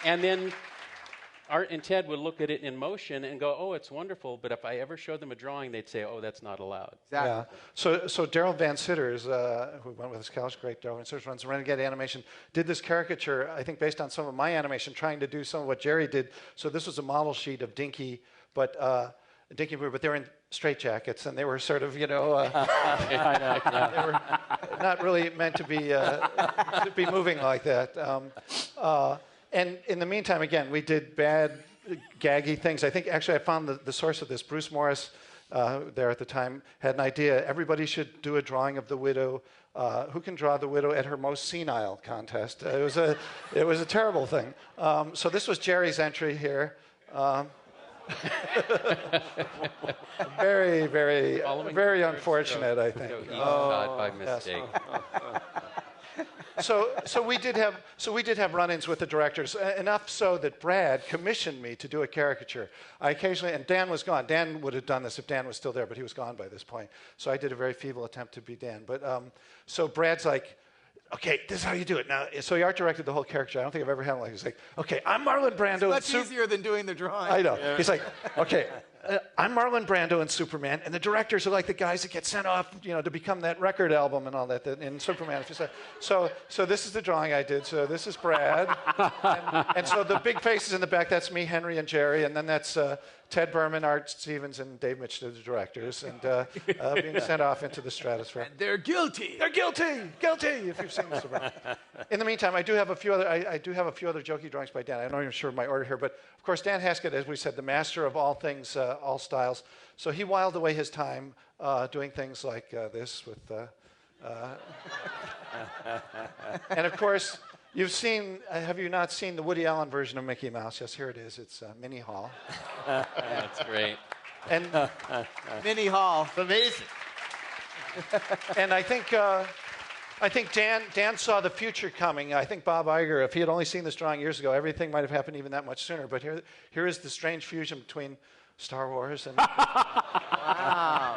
And then Art and Ted would look at it in motion and go, oh, it's wonderful, but if I ever showed them a drawing, they'd say, oh, that's not allowed.
Exactly.
Yeah. So Daryl Van Sitters, who went with his college, great Daryl Van Sitters, runs Renegade Animation, did this caricature, I think based on some of my animation, trying to do some of what Jerry did. So this was a model sheet of Dinky, but they were in straitjackets, and they were sort of, they were not really meant to be moving like that. And in the meantime, again, we did bad, gaggy things. I think actually I found the source of this. Bruce Morris, there at the time, had an idea. Everybody should do a drawing of the widow. Who can draw the widow at her most senile contest? It was a terrible thing. So this was Jerry's entry here. Very, very, very unfortunate, I think.
So he thought by mistake.
So we did have run-ins with the directors, enough so that Brad commissioned me to do a caricature. I occasionally, and Dan was gone. Dan would have done this if Dan was still there, but he was gone by this point. So I did a very feeble attempt to be Dan. But so Brad's like, okay, this is how you do it. Now, so he art directed the whole caricature. I don't think I've ever had one like this. He's like, okay, I'm Marlon Brando.
Much easier than doing the drawing.
I know. Yeah. He's like, okay, I'm Marlon Brando in Superman, and the directors are like the guys that get sent off, to become that record album and all that in Superman. So this is the drawing I did. So this is Brad, and so the big faces in the back, that's me, Henry, and Jerry, and then that's Ted Berman, Art Stevens, and Dave Mitch, the directors, and being sent off into the stratosphere.
And they're guilty.
They're guilty. If you've seen this. In the meantime, I do have a few other. I do have a few other jokey drawings by Dan. I'm not even sure of my order here, but of course, Dan Haskett, as we said, the master of all things, all styles. So he whiled away his time doing things like this with. And of course, you've seen. Have you not seen the Woody Allen version of Mickey Mouse? Yes, here it is. It's Minnie Hall.
That's great.
And
Minnie Hall.
Amazing.
and I think Dan saw the future coming. I think Bob Iger, if he had only seen this drawing years ago, everything might have happened even that much sooner. But here is the strange fusion between Star Wars and.
Wow.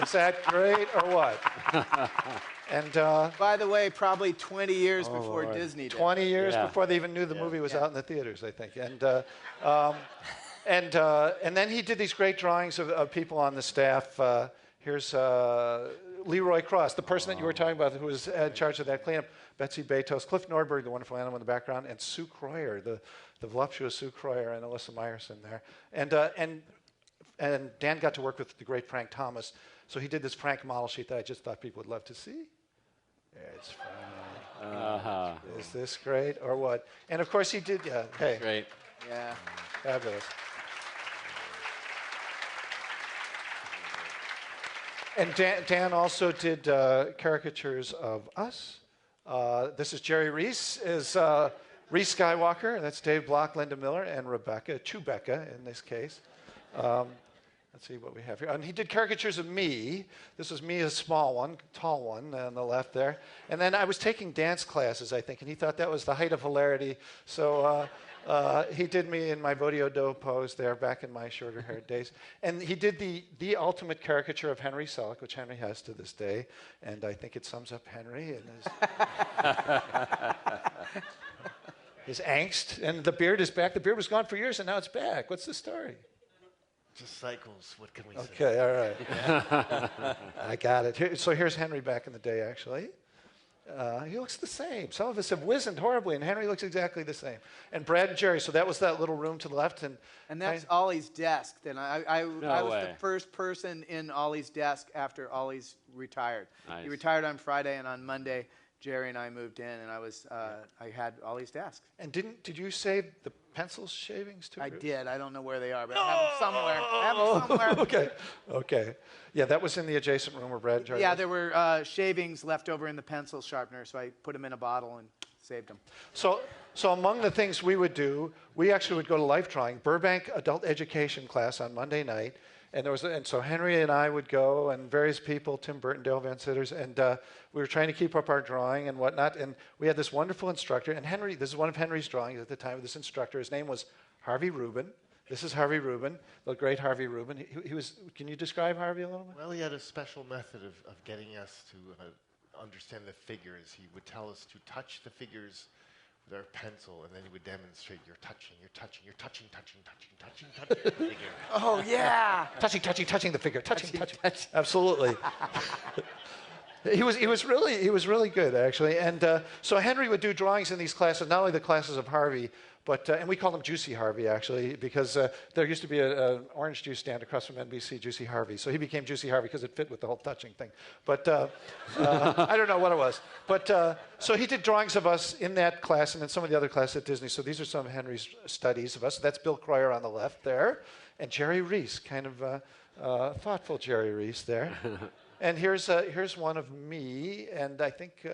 Is that great or what? And
By the way, probably 20 years before
Lord.
Disney did.
20 years
Yeah.
before they even knew the movie was out in the theaters, I think. And then he did these great drawings of people on the staff. Here's Leroy Cross, the person that you were talking about who was in charge of that cleanup. Betsy Betos, Cliff Nordberg, the wonderful animal in the background, and Sue Kroyer, the voluptuous Sue Kroyer, and Alyssa Meyerson there. And Dan got to work with the great Frank Thomas. So he did this Frank model sheet that I just thought people would love to see. It's Frank. Is this great or what? And of course he did, hey.
Great.
Yeah.
Fabulous. And Dan also did caricatures of us. This is Jerry Reese, Reese Skywalker. That's Dave Block, Linda Miller, and Chewbacca in this case. Let's see what we have here. And he did caricatures of me. This was me, a small one, tall one on the left there. And then I was taking dance classes, I think, and he thought that was the height of hilarity. So he did me in my Vodio Do pose there back in my shorter-haired days. And he did the ultimate caricature of Henry Selick, which Henry has to this day. And I think it sums up Henry and his angst. And the beard is back. The beard was gone for years, and now it's back. What's the story?
Just cycles. What can we say?
Okay, all right. I got it. So here's Henry back in the day, actually. He looks the same. Some of us have wizened horribly, and Henry looks exactly the same. And Brad and Jerry, so that was that little room to the left. And
that's Ollie's desk. Then I was
way.
the first person in Ollie's desk after Ollie's retired.
Nice.
He retired on Friday, and on Monday, Jerry and I moved in, and I had Ollie's desk.
And did you save the pencil shavings too?
I did. I don't know where they are, but I have them somewhere. I have them somewhere.
Okay. Yeah, that was in the adjacent room where Brad and Jerry
Yeah,
was.
there were shavings left over in the pencil sharpener, so I put them in a bottle and saved them.
So among the things we would do, we actually would go to Life Drawing, Burbank Adult Education class on Monday night. And so Henry and I would go, and various people, Tim Burton, Dale Van Sitters, and we were trying to keep up our drawing and whatnot. And we had this wonderful instructor. And Henry, this is one of Henry's drawings at the time of this instructor. His name was Harvey Rubin. This is Harvey Rubin, the great Harvey Rubin. He was. Can you describe Harvey a little bit?
Well, he had a special method of getting us to understand the figures. He would tell us to touch the figures with our pencil, and then he would demonstrate you're touching the figure.
Oh, yeah.
touching the figure. Touching. Absolutely. He was really good, actually. And so Henry would do drawings in these classes, not only the classes of Harvey, but and we called him Juicy Harvey, actually, because there used to be an orange juice stand across from NBC, Juicy Harvey. So he became Juicy Harvey because it fit with the whole touching thing. But I don't know what it was. But so he did drawings of us in that class and in some of the other classes at Disney. So these are some of Henry's studies of us. That's Bill Kroyer on the left there. And Jerry Reese, kind of thoughtful Jerry Reese there. And here's one of me, and I think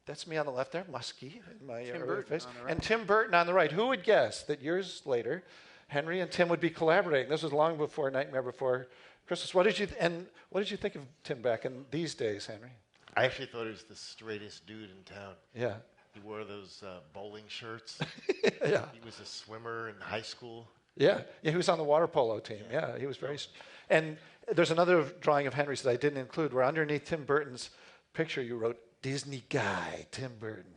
that's me on the left there, Muskie, in my early face. And Tim Burton on the right. Who would guess that years later, Henry and Tim would be collaborating? This was long before Nightmare Before Christmas. What did you think of Tim back in these days, Henry?
I actually thought he was the straightest dude in town.
Yeah.
He wore those bowling shirts.
Yeah.
He was a swimmer in high school.
Yeah, he was on the water polo team. Yeah, he was very. And there's another drawing of Henry's that I didn't include, where underneath Tim Burton's picture you wrote Disney guy Tim Burton.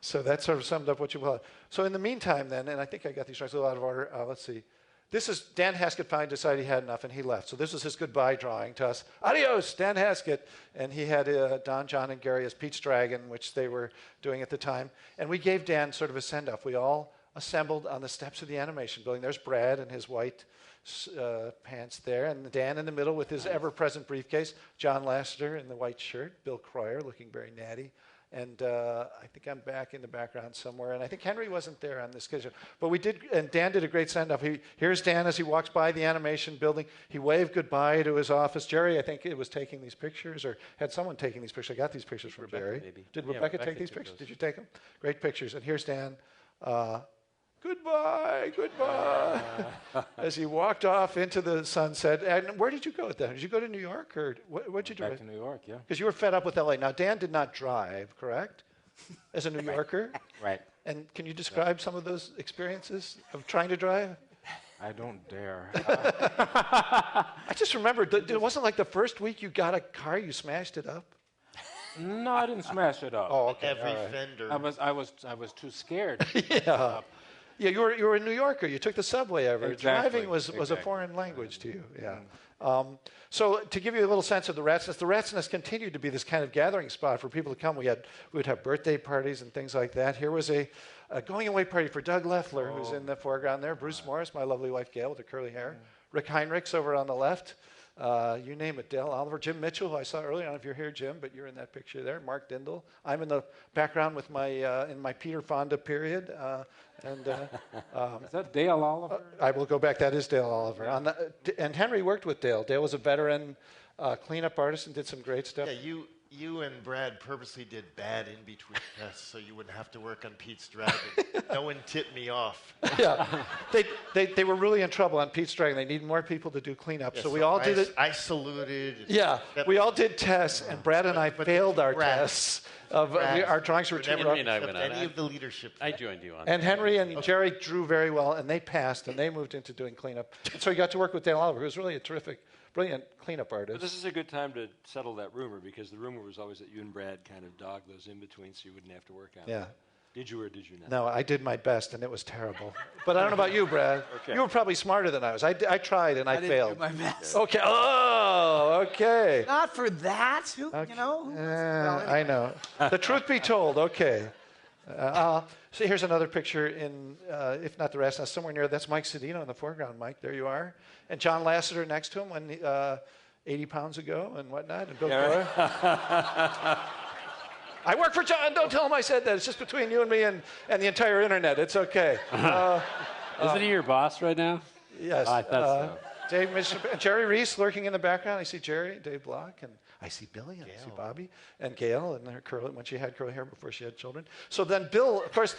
So that sort of summed up what you will. So in the meantime, then, and I think I got these drawings a little out of order. Let's see. This is Dan Haskett finally decided he had enough, and he left. So this was his goodbye drawing to us. Adios, Dan Haskett. And he had Don, John, and Gary as Pete's Dragon, which they were doing at the time. And we gave Dan sort of a send-off. We all assembled on the steps of the animation building. There's Brad in his white pants there, and Dan in the middle with his ever-present briefcase, John Lasseter in the white shirt, Bill Kroyer looking very natty, and I think I'm back in the background somewhere, and I think Henry wasn't there on this schedule. But we did, and Dan did a great send-off. Here's Dan as he walks by the animation building. He waved goodbye to his office. Jerry, I think, was taking these pictures, or had someone taking these pictures. I got these pictures from
Rebecca,
Jerry.
maybe.
Did
Yeah,
Rebecca
Rebecca
take these
took
pictures?
those.
Did you take them? Great pictures. And here's Dan. Goodbye. As he walked off into the sunset. And where did you go with that? Did you go to New York, or what did you do?
Back to New York, yeah.
Because you were fed up with LA. Now, Dan did not drive, correct? As a New Yorker?
Right.
And can you describe some of those experiences of trying to drive?
I don't dare.
I just remember, it wasn't like the first week you got a car, you smashed it up?
No, I didn't smash it up.
Oh, okay.
Every
all right.
fender.
I was too scared.
Yeah. Yeah, you were a New Yorker. You took the subway ever.
Exactly.
Driving was a
Exactly.
foreign language to you. Yeah. So to give you a little sense of the Rat's Nest, the Rat's Nest continued to be this kind of gathering spot for people to come. We would have birthday parties and things like that. Here was a going away party for Doug Leffler, who's in the foreground there. Bruce Morris, my lovely wife Gail with the curly hair. Rick Heinrichs over on the left. You name it, Dale Oliver, Jim Mitchell, who I saw earlier. I don't know if you're here, Jim, but you're in that picture there. Mark Dindal. I'm in the background with my in my Peter Fonda period.
Is that Dale Oliver?
I will go back. That is Dale Oliver. And Henry worked with Dale. Dale was a veteran cleanup artist and did some great stuff.
Yeah, you and Brad purposely did bad in between tests so you wouldn't have to work on Pete's Dragon. No one tipped me off.
Yeah, they were really in trouble on Pete's Dragon. They need more people to do cleanup.
Yeah,
so we all did it.
I saluted.
Yeah, we all did tests, and Brad and I failed our tests. Our drawings were too rough.
Any of the leadership.
I joined you on
And Henry and Jerry drew very well, and they passed, and they moved into doing cleanup. And so he got to work with Dale Oliver, who was really a terrific, brilliant cleanup artist.
But this is a good time to settle that rumor, because the rumor was always that you and Brad kind of dogged those in between so you wouldn't have to work on
Yeah.
it. Did you or did you not?
No, I did my best, and it was terrible. But I don't know about you, Brad.
Okay.
You were probably smarter than I was. I tried, and I failed.
I didn't do my best.
Okay. Oh, okay.
Not for that. Who, you know?
I know. The truth be told, okay. See, here's another picture in, if not the rest, somewhere near. That's Mike Cedino in the foreground, Mike. There you are. And John Lasseter next to him when 80 pounds ago and whatnot. And Bill Kroyer. I work for John. Don't tell him I said that. It's just between you and me and the entire internet. It's okay.
Isn't he your boss right now?
Yes.
I thought so.
Dave Mitchell, Jerry Reese lurking in the background. I see Jerry, Dave Block, and I see Billy, and I see Bobby, and Gail, and her curly, when she had curly hair before she had children. So then Bill, of course,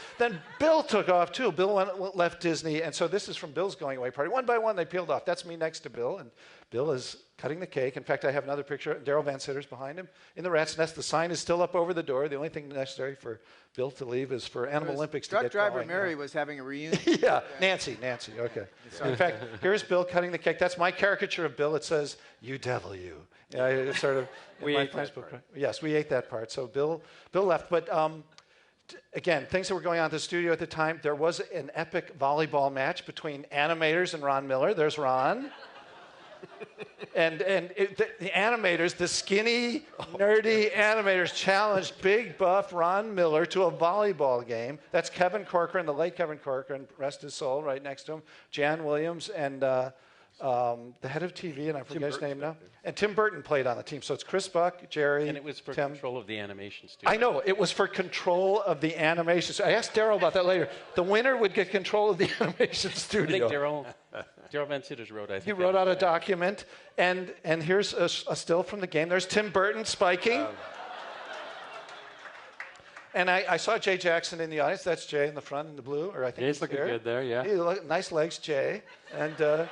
Bill took off too. Bill left Disney, and so this is from Bill's going away party. One by one, they peeled off. That's me next to Bill, and Bill is cutting the cake. In fact, I have another picture. Daryl Van Sitter's behind him in the rat's nest. The sign is still up over the door. The only thing necessary for Bill to leave is for Animal Olympics to get
Truck driver
going.
Mary was having a reunion.
Yeah, Nancy, okay. In fact, here's Bill cutting the cake. That's my caricature of Bill. It says, "You devil, you." Yeah, it's sort of.
We ate that part.
Yes, we ate that part. So Bill left. But again, things that were going on at the studio at the time. There was an epic volleyball match between animators and Ron Miller. There's Ron. The animators, the skinny, nerdy animators, challenged big buff Ron Miller to a volleyball game. That's Kevin Corcoran, the late Kevin Corcoran, rest his soul, right next to him. Jan Williams and the head of TV, and I forget his name now. And Tim Burton played on the team. So it's Chris Buck, Jerry,
And it was for
Tim.
control of the animation studio.
I know, it was for control of the animation. So I asked Daryl about that later. The winner would get control of the animation
I
studio.
think Daryl Van Sitters wrote, I think.
He wrote out a document, and here's a still from the game. There's Tim Burton spiking. And I saw Jay Jackson in the audience. That's Jay in the front in the blue, or I think
Jay's looking good there, yeah.
Nice legs, Jay. And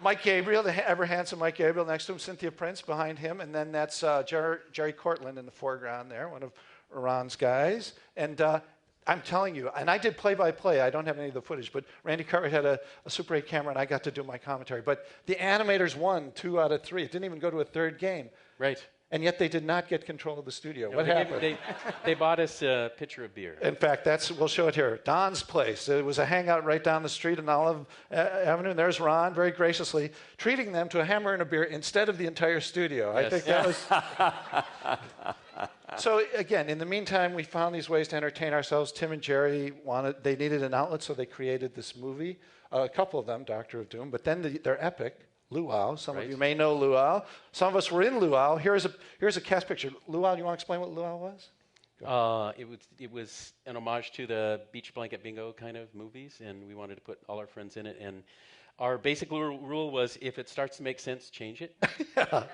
Mike Gabriel, the ever handsome Mike Gabriel next to him, Cynthia Prince behind him, and then that's Jerry Cortland in the foreground there, one of Ron's guys. And I'm telling you, and I did play-by-play. I don't have any of the footage, but Randy Cartwright had a Super 8 camera, and I got to do my commentary. But the animators won 2 out of 3. It didn't even go to a third game.
Right.
And yet they did not get control of the studio.
No,
what happened?
They bought us a pitcher of beer.
In fact, we'll show it here. Don's place. It was a hangout right down the street in Olive Avenue. And there's Ron, very graciously treating them to a hammer and a beer instead of the entire studio.
Yes.
I think that was. So again, in the meantime, we found these ways to entertain ourselves. Tim and Jerry they needed an outlet, so they created this movie. A couple of them, Doctor of Doom, but then they're epic. Luau. Some of you may know Luau. Some of us were in Luau. Here's a cast picture. Luau, you want to explain what Luau was?
It was an homage to the Beach Blanket Bingo kind of movies, and we wanted to put all our friends in it. And our basic rule was, if it starts to make sense, change it.
Yeah.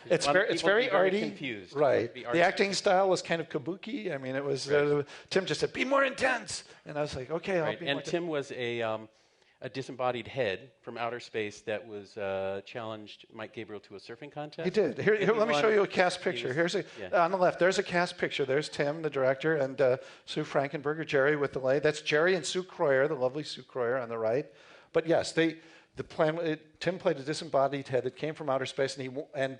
It's very arty.
Confused.
Right. The acting style was kind of kabuki. I mean, it was. Tim just said, "Be more intense," and I was like, "Okay, I'll be more."
And Tim was a disembodied head from outer space that was challenged Mike Gabriel to a surfing contest.
He did. Here, let me show you a cast picture. On the left, there's a cast picture. There's Tim, the director, and Sue Frankenberger, Jerry with the lay. That's Jerry and Sue Kroyer, the lovely Sue Kroyer on the right. But yes, Tim played a disembodied head that came from outer space, and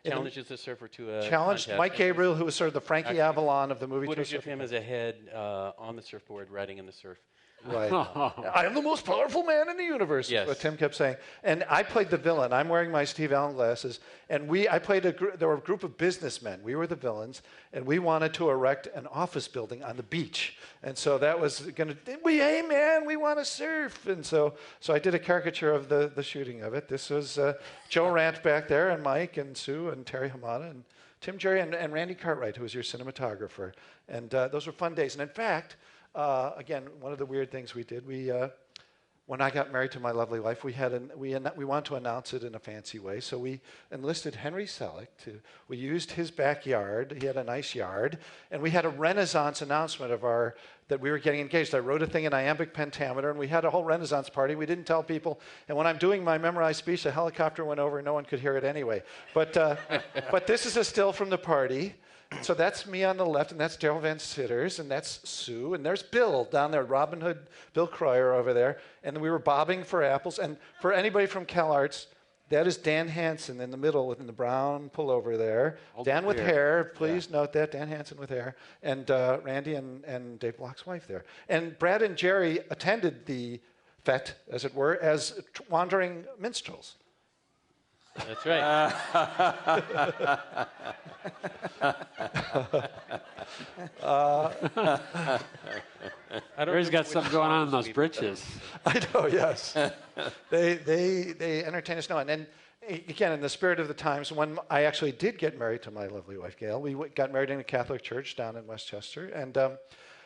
challenges the surfer to a
challenged
contest.
Mike Gabriel, who was sort of the Frankie Avalon of the movie.
Footage of him as a head on the surfboard, riding in the surf.
Right. I am the most powerful man in the universe,
Yes.
is what Tim kept saying. And I played the villain. I'm wearing my Steve Allen glasses. And I played there were a group of businessmen. We were the villains. And we wanted to erect an office building on the beach. And so that was going to, hey, man, we want to surf. And so I did a caricature of the shooting of it. This was Joe Rant back there, and Mike, and Sue, and Terry Hamada, and Tim Jerry, and Randy Cartwright, who was your cinematographer. And those were fun days. And in fact, again, one of the weird things we did, when I got married to my lovely wife, we wanted to announce it in a fancy way. So we enlisted Henry Selick. We used his backyard. He had a nice yard. And we had a Renaissance announcement that we were getting engaged. I wrote a thing in iambic pentameter, and we had a whole Renaissance party. We didn't tell people. And when I'm doing my memorized speech, a helicopter went over, and no one could hear it anyway. But this is a still from the party. So that's me on the left, and that's Daryl Van Sitters, and that's Sue, and there's Bill down there, Robin Hood, Bill Kroyer over there, and we were bobbing for apples. And for anybody from CalArts, that is Dan Hansen in the middle in the brown pullover there. Dan with hair, please note that, Dan Hansen with hair, and Randy and Dave Block's wife there. And Brad and Jerry attended the fete, as it were, as wandering minstrels.
That's right.
Barry's got something going on in those britches.
I know, yes. They entertain us now. And then, again, in the spirit of the times, when I actually did get married to my lovely wife, Gail, we got married in a Catholic church down in Westchester. And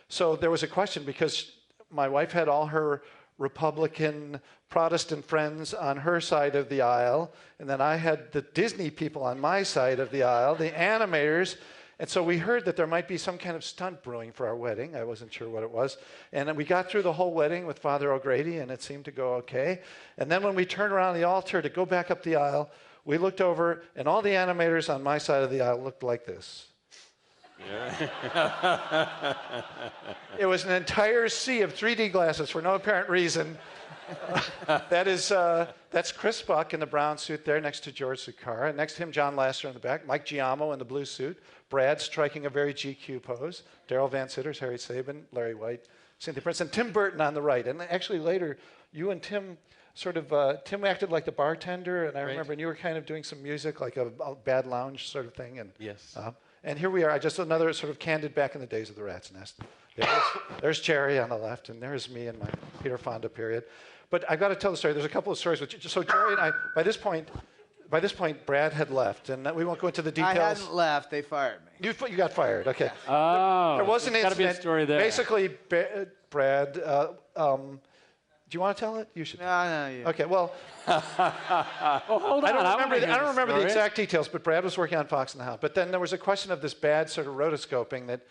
so there was a question, because my wife had all her Republican Protestant friends on her side of the aisle, and then I had the Disney people on my side of the aisle, the animators. And so we heard that there might be some kind of stunt brewing for our wedding. I wasn't sure what it was. And then we got through the whole wedding with Father O'Grady, and it seemed to go okay. And then when we turned around the altar to go back up the aisle, we looked over, and all the animators on my side of the aisle looked like this. Yeah. It was an entire sea of 3D glasses for no apparent reason. That's Chris Buck in the brown suit there next to George Sakara. And next to him, John Lasseter in the back. Mike Giamo in the blue suit. Brad striking a very GQ pose. Daryl Van Sitters, Harry Sabin, Larry White, Cynthia Prince, and Tim Burton on the right. And actually later, you and Tim Tim acted like the bartender, and I remember, and you were kind of doing some music, like a bad lounge sort of thing. And
yes.
And here we are, just another sort of candid back in the days of the Rat's Nest. There's Jerry on the left, and there's me in my Peter Fonda period. But I've got to tell the story. There's a couple of stories. So Jerry and I, by this point, Brad had left, and we won't go into the details.
I hadn't left. They fired me.
You got fired. Okay.
Oh,
there was an incident.
Got to be a story there.
Basically, Brad. Do you want to tell it? You should.
No. You.
Okay. Well.
Hold on.
I don't remember the exact details, but Brad was working on Fox and the Hound. But then there was a question of this bad sort of rotoscoping that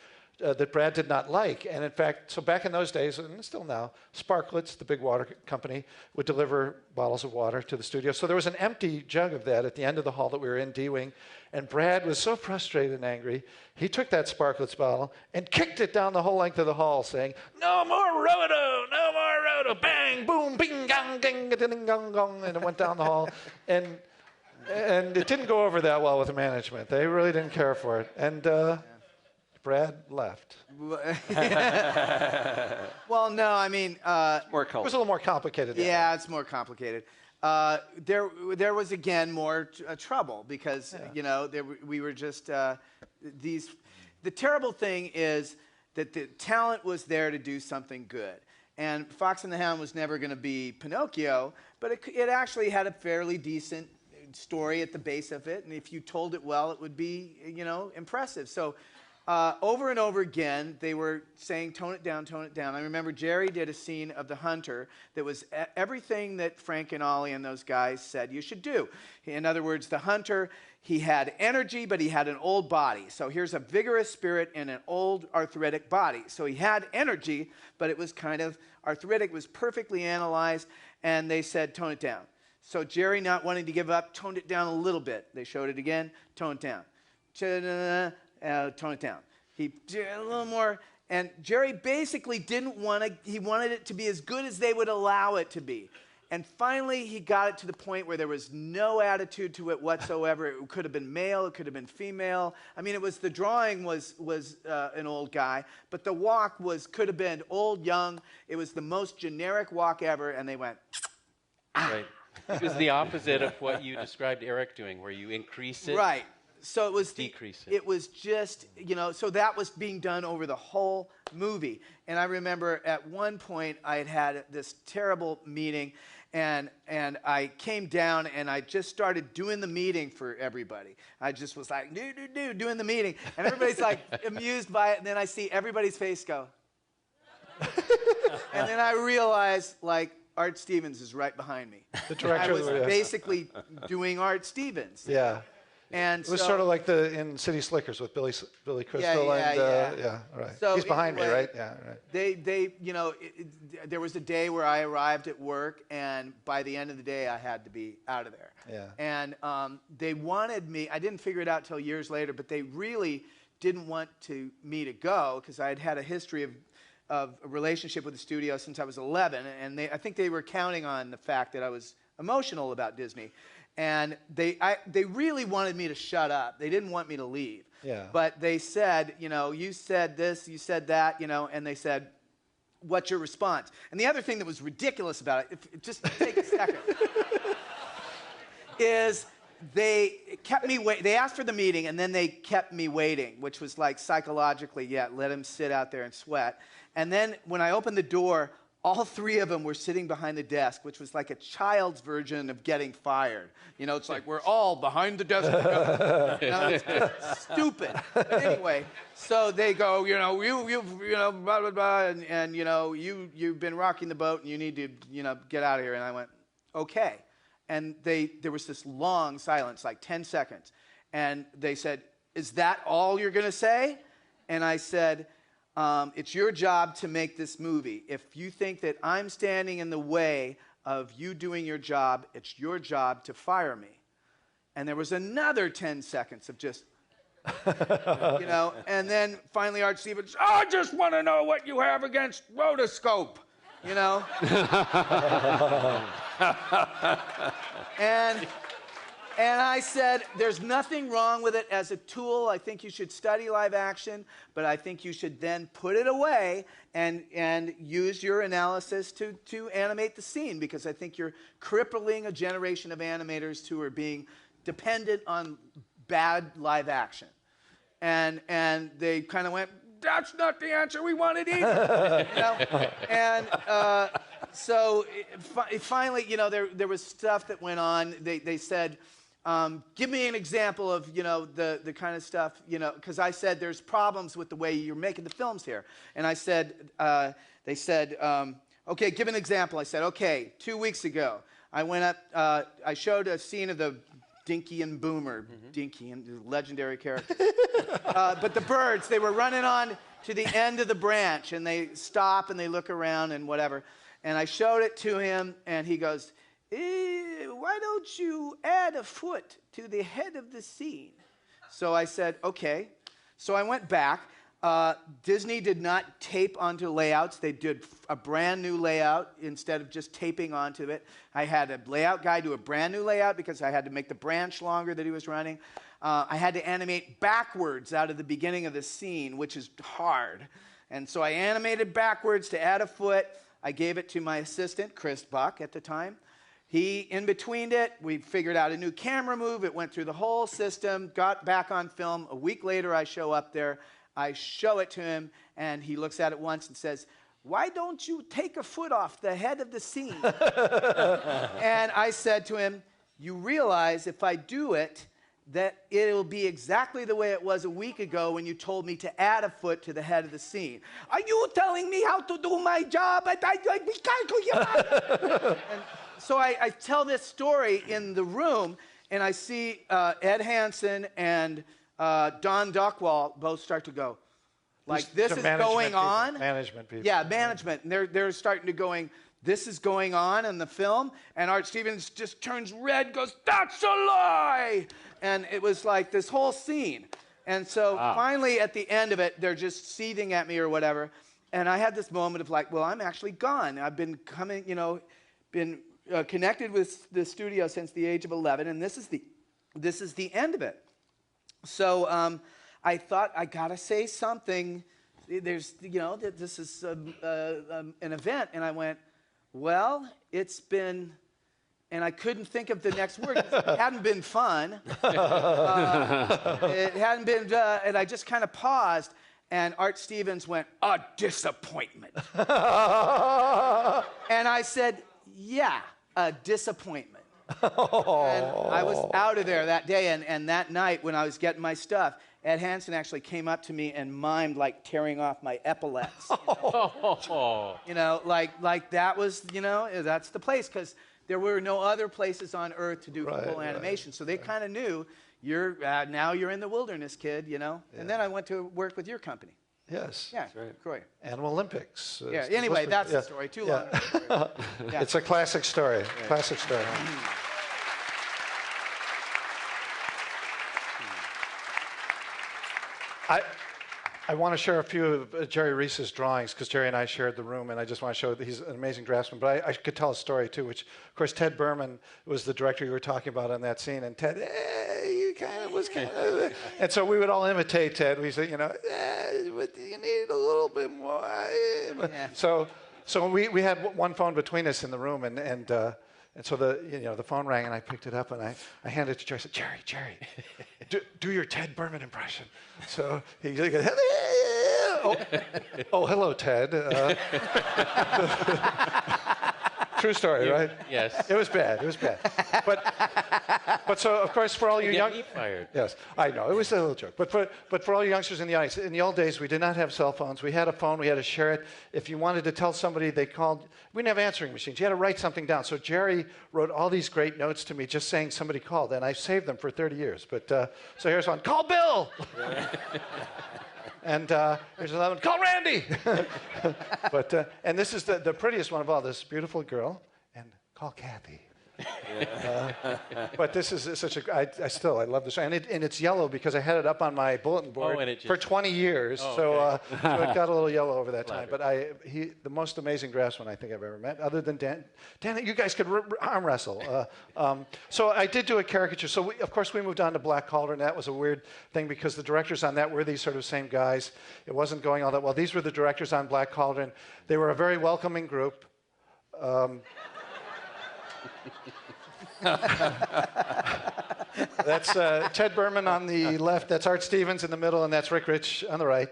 Brad did not like. And in fact, so back in those days, and still now, Sparklets, the big water company, would deliver bottles of water to the studio. So there was an empty jug of that at the end of the hall that we were in, D-Wing. And Brad was so frustrated and angry, he took that Sparklets bottle and kicked it down the whole length of the hall, saying, "No more roto! No more roto! Bang, boom, bing, gong, ding, ding, gong, gong." And it went down the hall. And it didn't go over that well with the management. They really didn't care for it. And Brad left.
Well, no, I mean...
more
it was a little more complicated.
Yeah, it's more complicated. There was, again, more trouble because, we were just... The terrible thing is that the talent was there to do something good. And Fox and the Hound was never going to be Pinocchio, but it actually had a fairly decent story at the base of it. And if you told it well, it would be, impressive. So... over and over again, they were saying, tone it down, tone it down. I remember Jerry did a scene of The Hunter that was everything that Frank and Ollie and those guys said you should do. In other words, The Hunter, he had energy, but he had an old body. So here's a vigorous spirit in an old arthritic body. So he had energy, but it was kind of arthritic. It was perfectly analyzed, and they said, tone it down. So Jerry, not wanting to give up, toned it down a little bit. They showed it again, tone it down. Tone it down. He did a little more, and Jerry basically didn't want to. He wanted it to be as good as they would allow it to be, And finally, he got it to the point where there was no attitude to it whatsoever. It could have been male, it could have been female. I mean, the drawing was an old guy, but the walk could have been old, young. It was the most generic walk ever, and they went,
Right. It was the opposite of what you described Eric doing, where you increase it.
right. So it was
decrease it.
It was just, so that was being done over the whole movie. And I remember at one point I had this terrible meeting, and I came down and I just started doing the meeting for everybody. I just was like, doing the meeting. And everybody's like amused by it. And then I see everybody's face go. And then I realized, like, Art Stevens is right behind me.
The director.
I was basically doing Art Stevens.
Yeah.
And
it was sort of like in City Slickers with Billy Crystal right.
So
he's behind me,
anyway,
right? Yeah, right.
They there was a day where I arrived at work, and by the end of the day, I had to be out of there.
Yeah.
And they wanted me. I didn't figure it out till years later, but they really didn't want me to go because I had had a history of a relationship with the studio since I was 11, and I think they were counting on the fact that I was emotional about Disney. And they really wanted me to shut up. They didn't want me to leave.
Yeah.
But they said, you said this, you said that, and they said, what's your response? And the other thing that was ridiculous about it, just take a second, is they kept me wait. They asked for the meeting, and then they kept me waiting, which was like psychologically, let him sit out there and sweat. And then when I opened the door, all three of them were sitting behind the desk, which was like a child's version of getting fired. It's like, we're all behind the desk. It's just stupid. But anyway, so they go, you've blah, blah, blah, and you've been rocking the boat, and you need to, get out of here. And I went, okay. And there was this long silence, like 10 seconds. And they said, is that all you're going to say? And I said, it's your job to make this movie. If you think that I'm standing in the way of you doing your job, it's your job to fire me. And there was another 10 seconds of just, and then finally Art Stevens, I just want to know what you have against rotoscope, And I said, there's nothing wrong with it as a tool. I think you should study live action, but I think you should then put it away and use your analysis to animate the scene, because I think you're crippling a generation of animators who are being dependent on bad live action. And they kind of went, that's not the answer we wanted either. And so finally, there was stuff that went on. They said, give me an example of, the kind of stuff, because I said there's problems with the way you're making the films here. And I said, they said, okay, give an example. I said, okay, 2 weeks ago, I went up, I showed a scene of the Dinky and Boomer, Dinky, and legendary character. But the birds, they were running on to the end of the branch, and they stop and they look around and whatever. And I showed it to him, and he goes, why don't you add a foot to the head of the scene? So I said, okay. So I went back. Disney did not tape onto layouts. They did a brand new layout instead of just taping onto it. I had a layout guy do a brand new layout because I had to make the branch longer that he was running. I had to animate backwards out of the beginning of the scene, which is hard. And so I animated backwards to add a foot. I gave it to my assistant, Chris Buck, at the time. He, in between it, we figured out a new camera move. It went through the whole system, got back on film. A week later, I show up there. I show it to him, and he looks at it once and says, why don't you take a foot off the head of the scene? And I said to him, you realize if I do it, that it'll be exactly the way it was a week ago when you told me to add a foot to the head of the scene. Are you telling me how to do my job? We can't do your And so I tell this story in the room, and I see Ed Hansen and Don Duckwall both start to go, like, this is going on.
Management people.
Yeah, management. And they're starting to going, this is going on in the film. And Art Stevens just turns red, goes, that's a lie. And it was like this whole scene. And so finally at the end of it, they're just seething at me or whatever. And I had this moment of like, well, I'm actually gone. I've been coming, been connected with the studio since the age of 11, and this is the end of it. So I thought I gotta say something. There's, this is an event, and I went, well, it's been, and I couldn't think of the next word. It hadn't been fun. It hadn't been, and I just kind of paused, and Art Stevens went, a disappointment. And I said, yeah, a disappointment. And I was out of there that day, and that night when I was getting my stuff, Ed Hansen actually came up to me and mimed like tearing off my epaulets. Like that was, that's the place, because there were no other places on earth to do full animation. So they kind of knew now you're in the wilderness, kid,
Yeah.
And then I went to work with your company.
Yes.
Yeah, Kroyer.
Animal Olympics.
Yeah. Anyway, that's the story. Too long. Yeah.
It's a classic story. Yeah. Classic story. I want to share a few of Jerry Reese's drawings, because Jerry and I shared the room, and I just want to show that he's an amazing draftsman. But I could tell a story, too, which, of course, Ted Berman was the director you were talking about on that scene. And Ted, you was kind of... And so we would all imitate Ted. We say, but you need a little bit more. Yeah. So we had one phone between us in the room, and so the phone rang, and I picked it up, and I handed it to Jerry. I said, Jerry, do your Ted Berman impression. So he goes, oh, hello, Ted. True story, right?
Yes.
It was bad. But so, of course, for all you young...
fired.
Yes, I know. It was a little joke. But for all you youngsters in the audience, in the old days, we did not have cell phones. We had a phone. We had to share it. If you wanted to tell somebody, they called... We didn't have answering machines. You had to write something down. So Jerry wrote all these great notes to me just saying somebody called, and I saved them for 30 years. But so here's one. Call Bill! And here's another one. Call Randy! And this is the prettiest one of all. This beautiful girl. And call Kathy. But this is such a... I love this. And it's yellow because I had it up on my bulletin board for 20 years. So it got a little yellow over that time. But the most amazing draftsman I think I've ever met, other than Dan. Dan, you guys could arm wrestle. So I did do a caricature. So of course we moved on to Black Cauldron. That was a weird thing because the directors on that were these sort of same guys. It wasn't going all that well. These were the directors on Black Cauldron. They were a very welcoming group. That's Ted Berman on the left, that's Art Stevens in the middle, and that's Rick Rich on the right.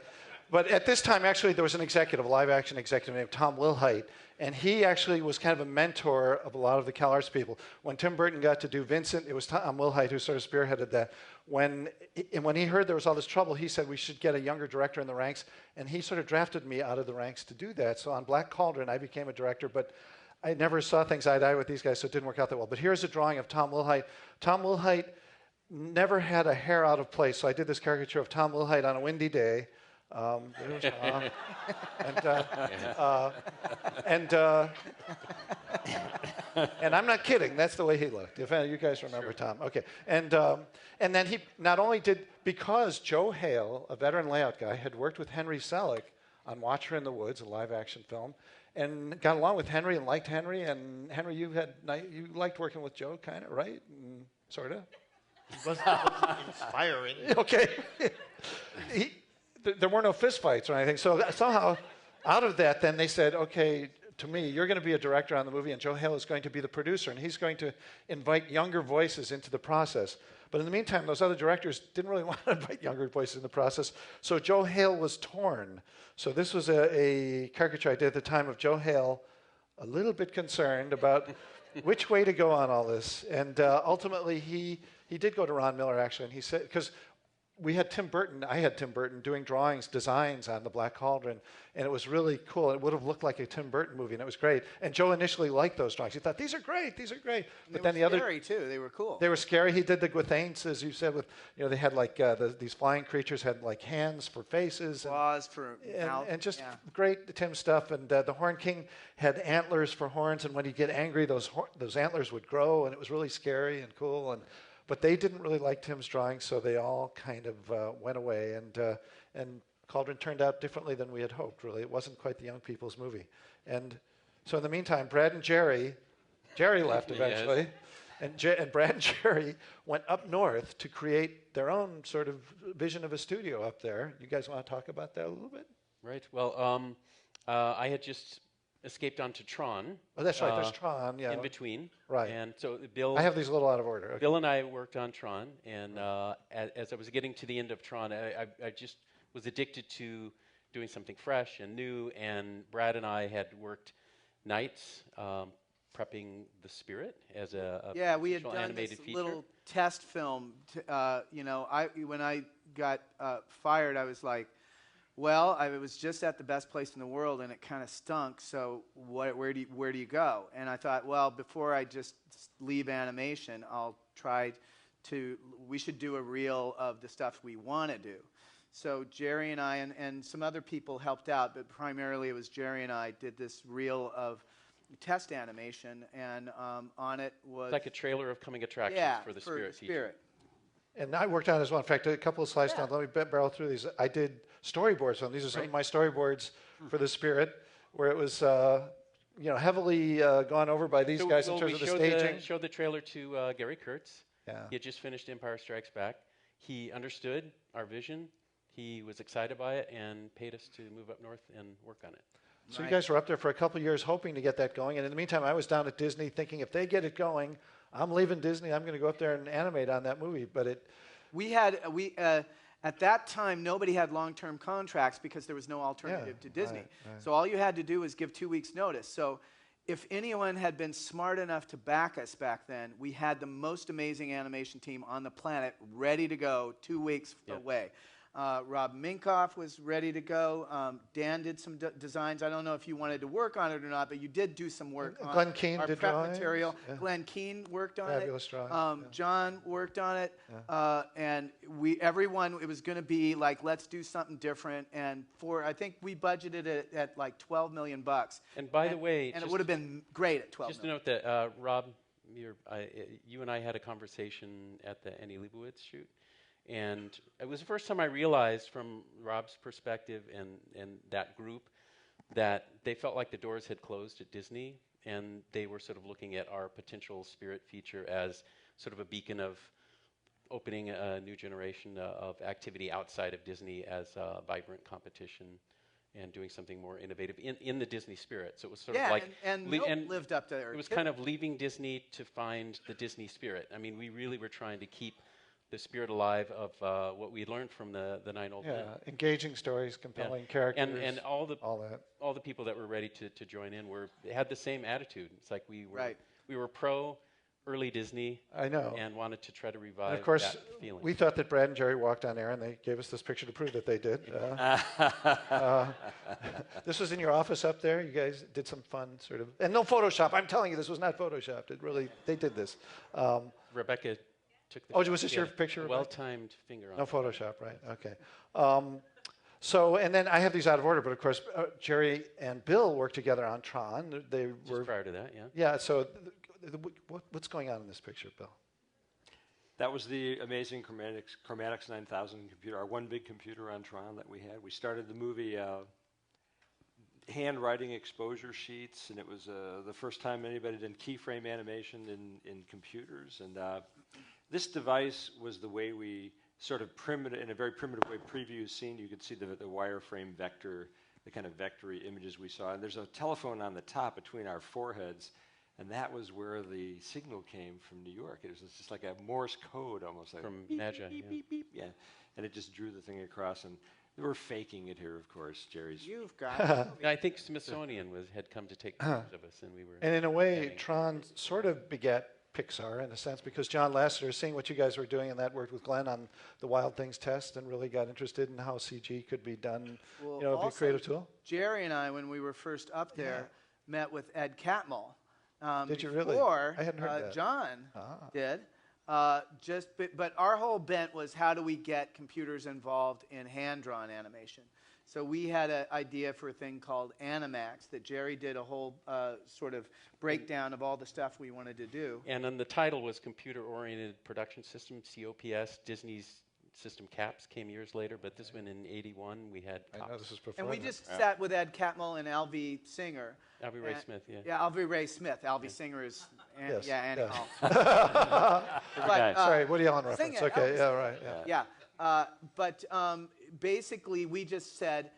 But at this time, actually, there was an executive, a live-action executive named Tom Wilhite, and he actually was kind of a mentor of a lot of the CalArts people. When Tim Burton got to do Vincent, it was Tom Wilhite who sort of spearheaded that. When he heard there was all this trouble, he said we should get a younger director in the ranks, and he sort of drafted me out of the ranks to do that. So on Black Cauldron, I became a director, but I never saw things eye to eye with these guys, so it didn't work out that well. But here's a drawing of Tom Wilhite. Tom Wilhite never had a hair out of place, so I did this caricature of Tom Wilhite on a windy day. There's Tom. And I'm not kidding. That's the way he looked. If you guys remember Tom, okay. And then he not only did, because Joe Hale, a veteran layout guy, had worked with Henry Selick on Watch Her in the Woods, a live-action film, and got along with Henry and liked Henry. And Henry, you liked working with Joe, kind of, right? Sort of.
It wasn't inspiring.
Okay. There were no fistfights or anything. So somehow, out of that, then they said, okay, to me, you're going to be a director on the movie, and Joe Hale is going to be the producer, and he's going to invite younger voices into the process. But in the meantime, those other directors didn't really want to invite younger voices in the process, so Joe Hale was torn. So this was a caricature I did at the time of Joe Hale, a little bit concerned about which way to go on all this. And ultimately, he did go to Ron Miller, actually, and he said, because I had Tim Burton doing designs on the Black Cauldron, and it was really cool. It would have looked like a Tim Burton movie, and it was great. And Joe initially liked those drawings. He thought, these are great. But then the other...
They were scary, too. They were cool.
They were scary. He did the Guithanes, as you said, with, they had like, these flying creatures had like hands for faces.
Claws for mouth.
And just great Tim stuff. And the Horn King had antlers for horns, and when he'd get angry, those antlers would grow, and it was really scary and cool. But they didn't really like Tim's drawings, so they all kind of went away. And Cauldron turned out differently than we had hoped, really. It wasn't quite the young people's movie. And so in the meantime, Brad and Jerry Jerry left
Yes.
eventually. And Brad and Jerry went up north to create their own sort of vision of a studio up there. You guys want to talk about that a little bit?
Right. Well, I had just escaped onto Tron.
Oh, that's right. There's Tron. Yeah.
In between.
Right.
And so Bill.
I have these a little out of order. Okay.
Bill and I worked on Tron, and as I was getting to the end of Tron, I just was addicted to doing something fresh and new. And Brad and I had worked nights prepping The Spirit as a
Yeah, we had done
animated
this
feature.
little test film. When I got fired, I was like, well, I was just at the best place in the world, and it kind of stunk. So where do you go? And I thought, well, before I just leave animation, I'll try to. We should do a reel of the stuff we want to do. So Jerry and I and some other people helped out, but primarily it was Jerry and I did this reel of test animation, and on it was
It's like a trailer of coming attractions for the Spirit feature.
And I worked on it as well. In fact, a couple of slides down. Let me barrel through these. I did storyboards on these. Are some of my storyboards for the Spirit, where it was heavily gone over by these guys in terms of the staging.
Showed the trailer to Gary Kurtz.
Yeah.
He had just finished Empire Strikes Back. He understood our vision. He was excited by it and paid us to move up north and work on it.
So you guys were up there for a couple of years hoping to get that going. And in the meantime, I was down at Disney thinking if they get it going, I'm leaving Disney. I'm going to go up there and animate on that movie. But at that time, nobody had long-term contracts because there was no alternative to Disney. Right.
So all you had to do was give 2 weeks' notice. So if anyone had been smart enough to back us back then, we had the most amazing animation team on the planet ready to go 2 weeks away. Rob Minkoff was ready to go. Dan did some designs. I don't know if you wanted to work on it or not, but you did do some work on
Glenn Keane
our
did
prep
drawings.
material.
Yeah.
Glenn Keane worked on
Fabulous
it.
drawings,
John worked on it. And everyone, it was going to be like, let's do something different. And I think we budgeted it at like $12 million.
And by the way,
and it would have been great at $12
just
million.
to note that Rob, you and I had a conversation at the Annie Leibovitz shoot. And it was the first time I realized from Rob's perspective and that group that they felt like the doors had closed at Disney, and they were sort of looking at our potential Spirit feature as sort of a beacon of opening a new generation of activity outside of Disney as a vibrant competition and doing something more innovative in the Disney spirit. So it was sort of like...
and Milt lived up there.
It was kind of leaving Disney to find the Disney spirit. I mean, we really were trying to keep the spirit alive of what we learned from the Nine Old Men.
Engaging stories, compelling characters,
and all the people that were ready to join in had the same attitude. It's like we were pro early Disney.
I know.
And wanted to try to revive
and of course,
that feeling.
We thought that Brad and Jerry walked on air, and they gave us this picture to prove that they did. This was in your office up there. You guys did some fun sort of, and no Photoshop. I'm telling you, this was not Photoshopped. They did this.
Rebecca took the
was this your picture?
Well-timed finger on
No
it.
Photoshop, right? Okay. So, and then I have these out of order, but of course, Jerry and Bill worked together on Tron. They
Just
were
prior to that, yeah.
Yeah. So, what's going on in this picture, Bill?
That was the amazing Chromatics 9000 computer, our one big computer on Tron that we had. We started the movie handwriting exposure sheets, and it was the first time anybody did keyframe animation in computers. And this device was the way we sort of in a very primitive way, preview scene. You could see the wireframe vector, the kind of vectory images we saw. And there's a telephone on the top between our foreheads, and that was where the signal came from New York. It was just like a Morse code almost. Like
From
beep,
Magi,
beep, beep, beep, yeah. And it just drew the thing across. And we were faking it here, of course, Jerry's.
You've got it.
I think Smithsonian had come to take pictures of us, and we were...
And in a way, Tron sort of begat Pixar in a sense, because John Lasseter, seeing what you guys were doing, and that worked with Glenn on the Wild Things test, and really got interested in how CG could be done, be a creative tool.
Jerry and I, when we were first up there, met with Ed Catmull.
Did you really?
Before,
I hadn't heard that.
John did. But our whole bent was, how do we get computers involved in hand-drawn animation? So we had an idea for a thing called Animax that Jerry did a whole sort of breakdown of all the stuff we wanted to do.
And then the title was Computer Oriented Production System, COPS. Disney's system CAPS came years later, but this one in '81 we had COPS.
I know this was before.
And we just sat with Ed Catmull and Alvy Singer.
Alvy Ray Smith, yeah.
Yeah, Alvy Ray Smith. Alvy Singer is
Yes.
Yeah, Annie
yeah.
Hall. But,
Sorry, Woody Allen
sing
reference.
it.
Okay,
Oh,
yeah, right. Yeah.
Yeah. But basically, we just said,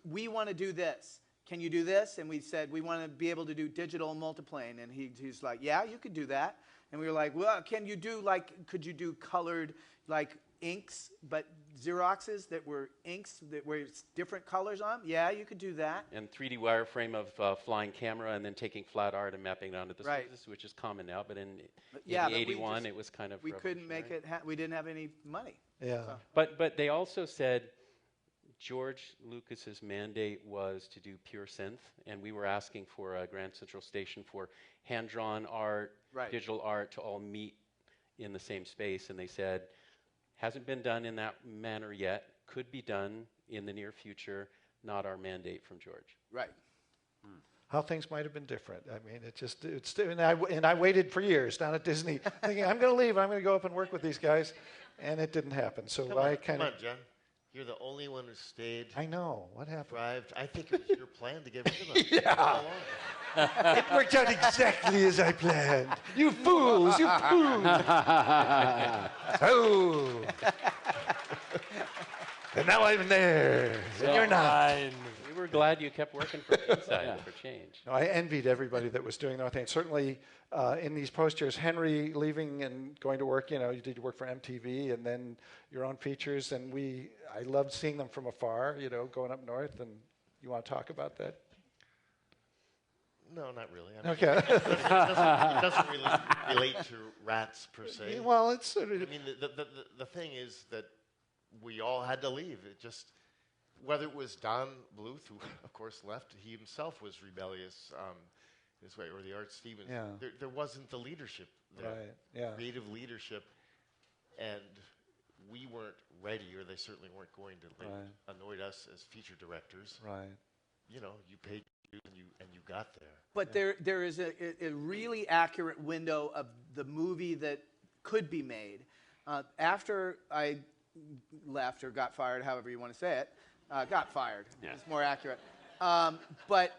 we want to do this. Can you do this? And we said, we want to be able to do digital multiplane. And he's like, yeah, you could do that. And we were like, well, can you do could you do colored inks, but Xeroxes that were inks that were different colors on? Yeah, you could do that.
And 3D wireframe of flying camera and then taking flat art and mapping it onto the
Right.
surface, which is common now. But in
Yeah, but we
81,
just-
it was kind of
We couldn't make it. We didn't have any money.
Yeah.
So.
But they also said George Lucas's mandate was to do pure synth, and we were asking for a Grand Central Station for hand-drawn art,
Right.
digital art to all meet in the same space, and they said, hasn't been done in that manner yet, could be done in the near future, not our mandate from George.
Right.
How things might have been different. I mean, and I waited for years down at Disney, thinking I'm going to leave. I'm going to go up and work with these guys, and it didn't happen. So
Come on, John. You're the only one who stayed.
I know what happened.
Thrived. I think it was your plan to get rid of them.
Yeah. It worked out exactly as I planned. You fools! You fools! Oh. And now I'm there, and you're not.
We were glad you kept working for Inside for change.
No, I envied everybody that was doing their own thing. Certainly, in these post years, Henry leaving and going to work, you did work for MTV and then your own features, and I loved seeing them from afar, going up north, and you want to talk about that?
No, not really. I mean,
Okay.
it doesn't really relate to rats per se.
Well, it's
I mean, the thing is that we all had to leave. It just, whether it was Don Bluth, who of course left, he himself was rebellious this way, or the Art Stevens.
Yeah.
There wasn't the leadership there,
right. Yeah.
creative leadership, and we weren't ready, or they certainly weren't going to annoy us as feature directors.
Right.
You paid you and you got there.
But there is a really accurate window of the movie that could be made. After I left or got fired, however you want to say it, got fired.
Yeah.
It's more accurate. But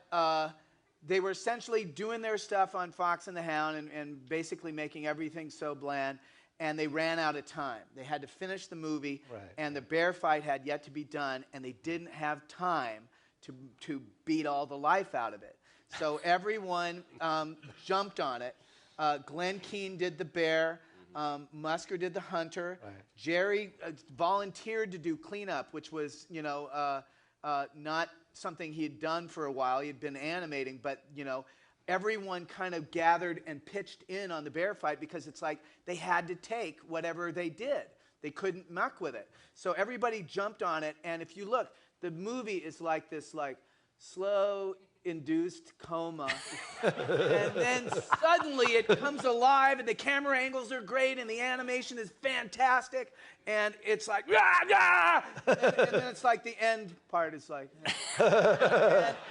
they were essentially doing their stuff on Fox and the Hound and basically making everything so bland, and they ran out of time. They had to finish the movie, and the bear fight had yet to be done, and they didn't have time to beat all the life out of it. So everyone jumped on it. Glenn Keane did the bear. Musker did the hunter.
Right.
Jerry volunteered to do cleanup, which was, not something he had done for a while. He had been animating, but, everyone kind of gathered and pitched in on the bear fight because it's like they had to take whatever they did. They couldn't muck with it. So everybody jumped on it, and if you look, the movie is like this, slow induced coma, and then suddenly it comes alive, and the camera angles are great, and the animation is fantastic, and it's like rah, rah! And then it's like the end part is like,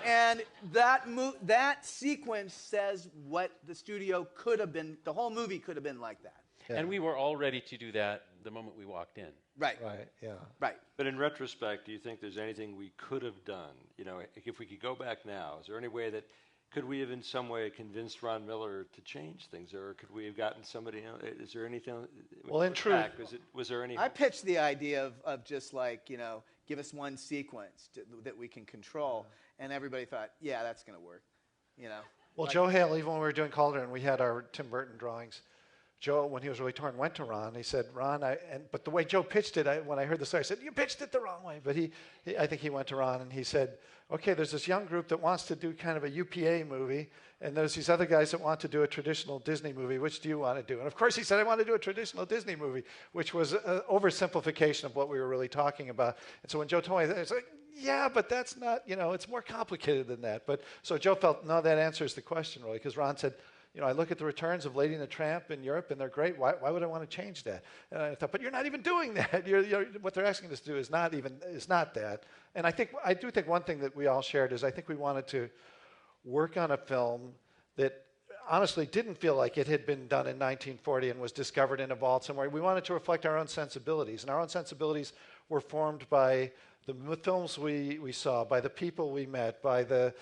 and that sequence says what the studio could have been. The whole movie could have been like that.
Yeah.
And we were all ready to do that the moment we walked in.
Right.
Right. Yeah.
Right.
But in retrospect, do you think there's anything we could have done? If we could go back now, is there any way could we have in some way convinced Ron Miller to change things, or could we have gotten somebody else? Is there anything?
Well, in truth,
was there any?
I pitched the idea of just give us one sequence that we can control, and everybody thought, yeah, that's going to work,
Well, Joe Hale, even when we were doing Calder and we had our Tim Burton drawings, Joe, when he was really torn, went to Ron. He said, Ron, but the way Joe pitched it, when I heard the story, I said, you pitched it the wrong way. But I think he went to Ron and he said, okay, there's this young group that wants to do kind of a UPA movie, and there's these other guys that want to do a traditional Disney movie. Which do you want to do? And of course he said, I want to do a traditional Disney movie, which was an oversimplification of what we were really talking about. And so when Joe told me that, it's like, yeah, but that's not, it's more complicated than that. But so Joe felt, no, that answers the question really, because Ron said, I look at the returns of Lady and the Tramp in Europe, and they're great. Why would I want to change that? And I thought, but you're not even doing that. What they're asking us to do is not that. And I do think one thing that we all shared is I think we wanted to work on a film that honestly didn't feel like it had been done in 1940 and was discovered in a vault somewhere. We wanted to reflect our own sensibilities, and our own sensibilities were formed by the films we saw, by the people we met, by the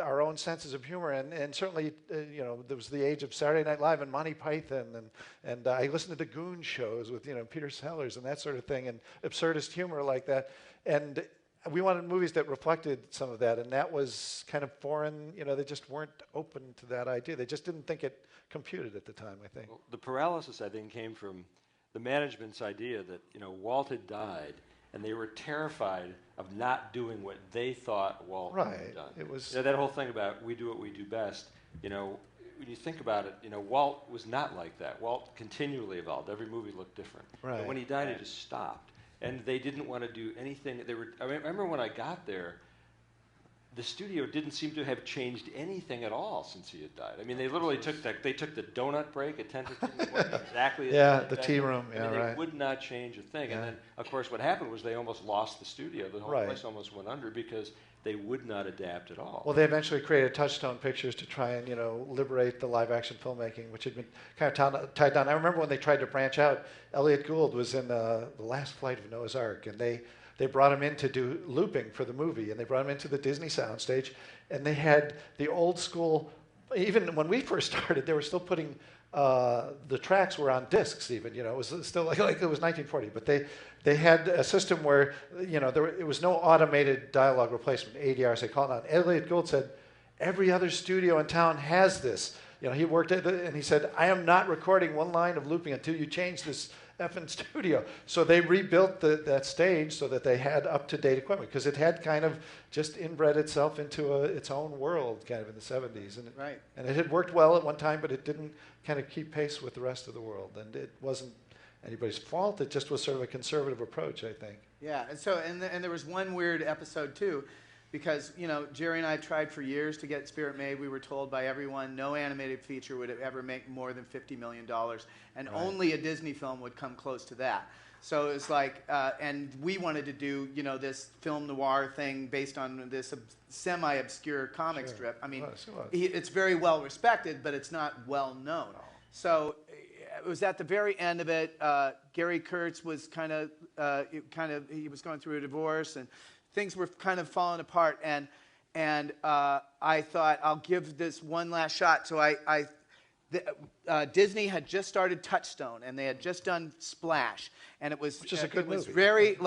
our own senses of humor, and certainly there was the age of Saturday Night Live and Monty Python, and I listened to the Goon shows with Peter Sellers and that sort of thing, and absurdist humor like that, and we wanted movies that reflected some of that, and that was kind of foreign. They just weren't open to that idea. They just didn't think it computed at the time, I think.
Well, the paralysis, I think, came from the management's idea that Walt had died, and they were terrified of not doing what they thought Walt had done.
It was
that whole thing about we do what we do best. When you think about it, Walt was not like that. Walt continually evolved. Every movie looked different.
Right.
But when he died, it just stopped. And they didn't want to do anything. I remember when I got there, the studio didn't seem to have changed anything at all since he had died. I mean, they literally took the donut break at 10:15 exactly.
The tea room.
They would not change a thing. And then, of course, what happened was they almost lost the studio. The whole place almost went under because they would not adapt at all.
Well, they eventually created Touchstone Pictures to try and liberate the live-action filmmaking, which had been kind of tied down. I remember when they tried to branch out. Elliot Gould was in the last flight of Noah's Ark, and they brought him in to do looping for the movie, and they brought him into the Disney soundstage, and they had the old school. Even when we first started, they were still putting the tracks were on discs. Even it was still like it was 1940, but they had a system where it was no automated dialogue replacement, ADR, they call it. Elliot Gould said every other studio in town has this. He worked at and he said, I am not recording one line of looping until you change this effing studio. So they rebuilt that stage so that they had up-to-date equipment, because it had kind of just inbred itself into its own world kind of in the 70s. And and it had worked well at one time, but it didn't kind of keep pace with the rest of the world. And it wasn't anybody's fault. It just was sort of a conservative approach, I think.
Yeah, and so and there was one weird episode too, because Jerry and I tried for years to get Spirit made. We were told by everyone no animated feature would ever make more than $50 million, and only a Disney film would come close to that. So it was like, and we wanted to do this film noir thing based on this semi-obscure comic strip. I mean, it's very well respected, but it's not well known. No. So it was at the very end of it. Gary Kurtz was he was going through a divorce, and things were kind of falling apart, and I thought I'll give this one last shot. So Disney had just started Touchstone, and they had just done Splash, and it was very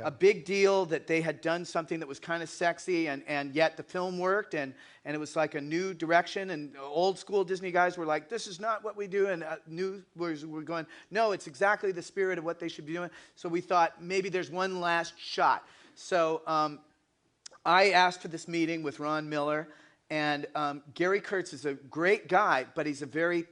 a big deal that they had done something that was kind of sexy, and yet the film worked, and it was like a new direction, and old school Disney guys were like, this is not what we do, and new were going, no, it's exactly the spirit of what they should be doing. So we thought maybe there's one last shot. So I asked for this meeting with Ron Miller, and Gary Kurtz is a great guy, but he's a very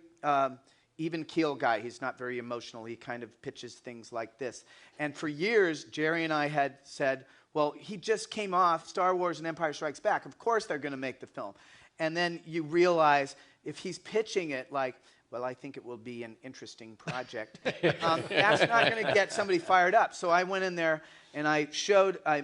even-keel guy. He's not very emotional. He kind of pitches things like this. And for years, Jerry and I had said, well, he just came off Star Wars and Empire Strikes Back. Of course they're going to make the film. And then you realize if he's pitching it like, well, I think it will be an interesting project, that's not going to get somebody fired up. So I went in there, and I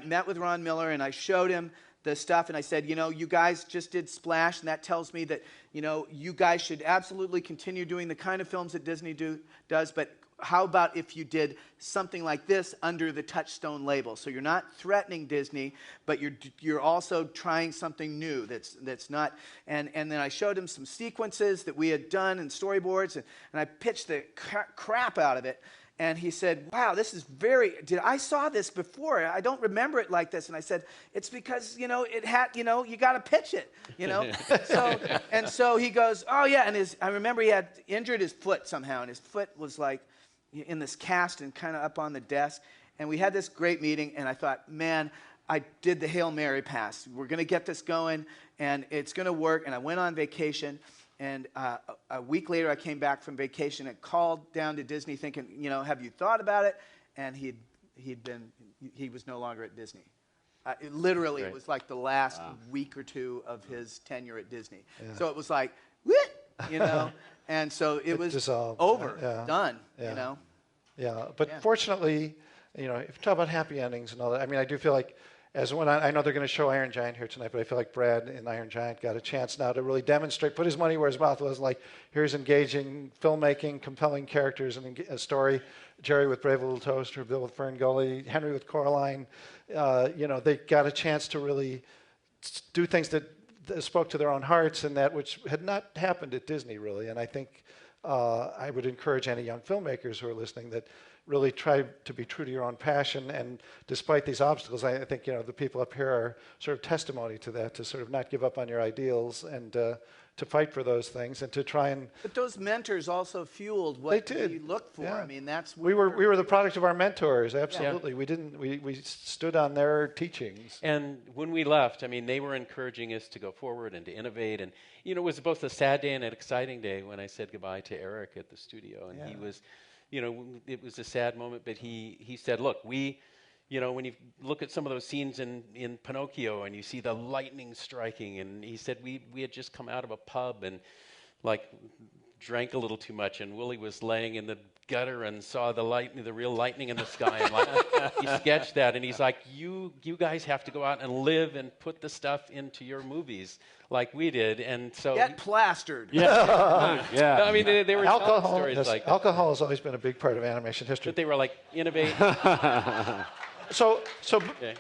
met with Ron Miller, and I showed him the stuff, and I said, you guys just did Splash, and that tells me that, you guys should absolutely continue doing the kind of films that Disney does, but how about if you did something like this under the Touchstone label? So you're not threatening Disney, but you're also trying something new that's not. And then I showed him some sequences that we had done and storyboards, and I pitched the crap out of it. And he said, wow, this is I saw this before. I don't remember it like this. And I said, it's because, it had, you got to pitch it, So he goes, oh, yeah. And I remember he had injured his foot somehow. And his foot was like in this cast and kind of up on the desk. And we had this great meeting. And I thought, man, I did the Hail Mary pass. We're going to get this going. And it's going to work. And I went on vacation. And a week later, I came back from vacation and called down to Disney thinking, have you thought about it? And he was no longer at Disney. It was like the last week or two of his tenure at Disney. Yeah. So it was like, and so it was dissolved. Over, done, Yeah,
but fortunately, if you talk about happy endings and all that, I mean, I do feel like as when I know they're going to show Iron Giant here tonight, but I feel like Brad in Iron Giant got a chance now to really demonstrate, put his money where his mouth was. Like, here's engaging filmmaking, compelling characters, and a story. Jerry with Brave Little Toaster, Bill with Fern Gully, Henry with Coraline. They got a chance to really do things that spoke to their own hearts, and that which had not happened at Disney, really. And I think I would encourage any young filmmakers who are listening that really try to be true to your own passion. And despite these obstacles, I think the people up here are sort of testimony to that, to sort of not give up on your ideals and to fight for those things and to try and.
But those mentors also fueled what you looked for.
Yeah.
I mean, that's
we were the product of our mentors. Absolutely, yeah. We stood on their teachings.
And when we left, I mean, they were encouraging us to go forward and to innovate. And it was both a sad day and an exciting day when I said goodbye to Eric at the studio, and he was. It was a sad moment, but he said, look, when you look at some of those scenes in Pinocchio and you see the lightning striking, and he said we had just come out of a pub and drank a little too much, and Willie was laying in the gutter and saw the real lightning in the sky, and he sketched that, and he's like, you guys have to go out and live and put the stuff into your movies like we did, and so
get plastered.
Yeah, yeah.
I mean, they were telling stories like that.
Alcohol has always been a big part of animation history.
But they were like innovate.
So
Okay.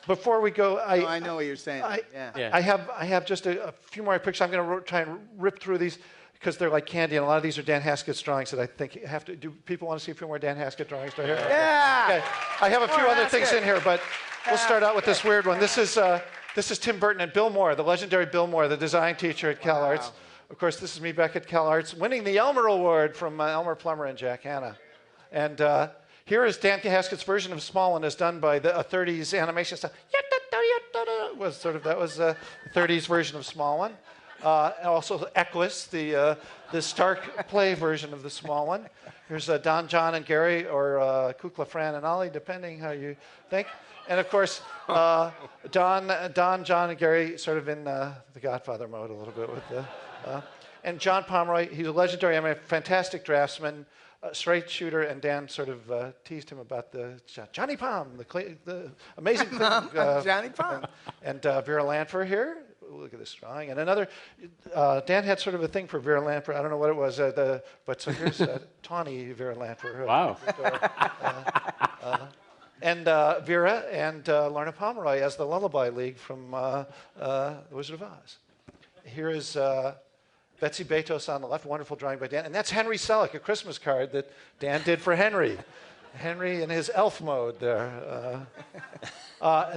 before we go,
I know what you're saying.
I have just a few more pictures. I'm going to try and rip through these because they're like candy, and a lot of these are Dan Haskett's drawings that I think have to. Do people want to see a few more Dan Haskett drawings right here?
Yeah.
Okay. I have a few other things in here, but we'll start out with this weird one. This is Tim Burton and Bill Moore, the legendary Bill Moore, the design teacher at CalArts. Of course, this is me back at CalArts, winning the Elmer Award from Elmer Plummer and Jack Hanna. And here is Dan Haskett's version of Smallman, as done by a 30s animation style. That was the 30s version of Smallman. And also Equus, the Stark play version of the small one. Here's Don, John, and Gary, or Kukla, Fran, and Ollie, depending how you think. And of course, Don, John, and Gary sort of in the Godfather mode a little bit with the. And John Pomeroy, he's a legendary, fantastic draftsman, straight shooter, and Dan sort of teased him about the Johnny Palm, the amazing thing.
Johnny Palm.
And Vera Lanford here. Look at this drawing. And another, Dan had sort of a thing for Vera Lanford. I don't know what it was, but so here's tawny Vera Lanford.
Wow.
And Vera and Lorna Pomeroy as the Lullaby League from The Wizard of Oz. Here is Betsy Betos on the left, wonderful drawing by Dan. And that's Henry Selick, a Christmas card that Dan did for Henry. Henry in his elf mode there.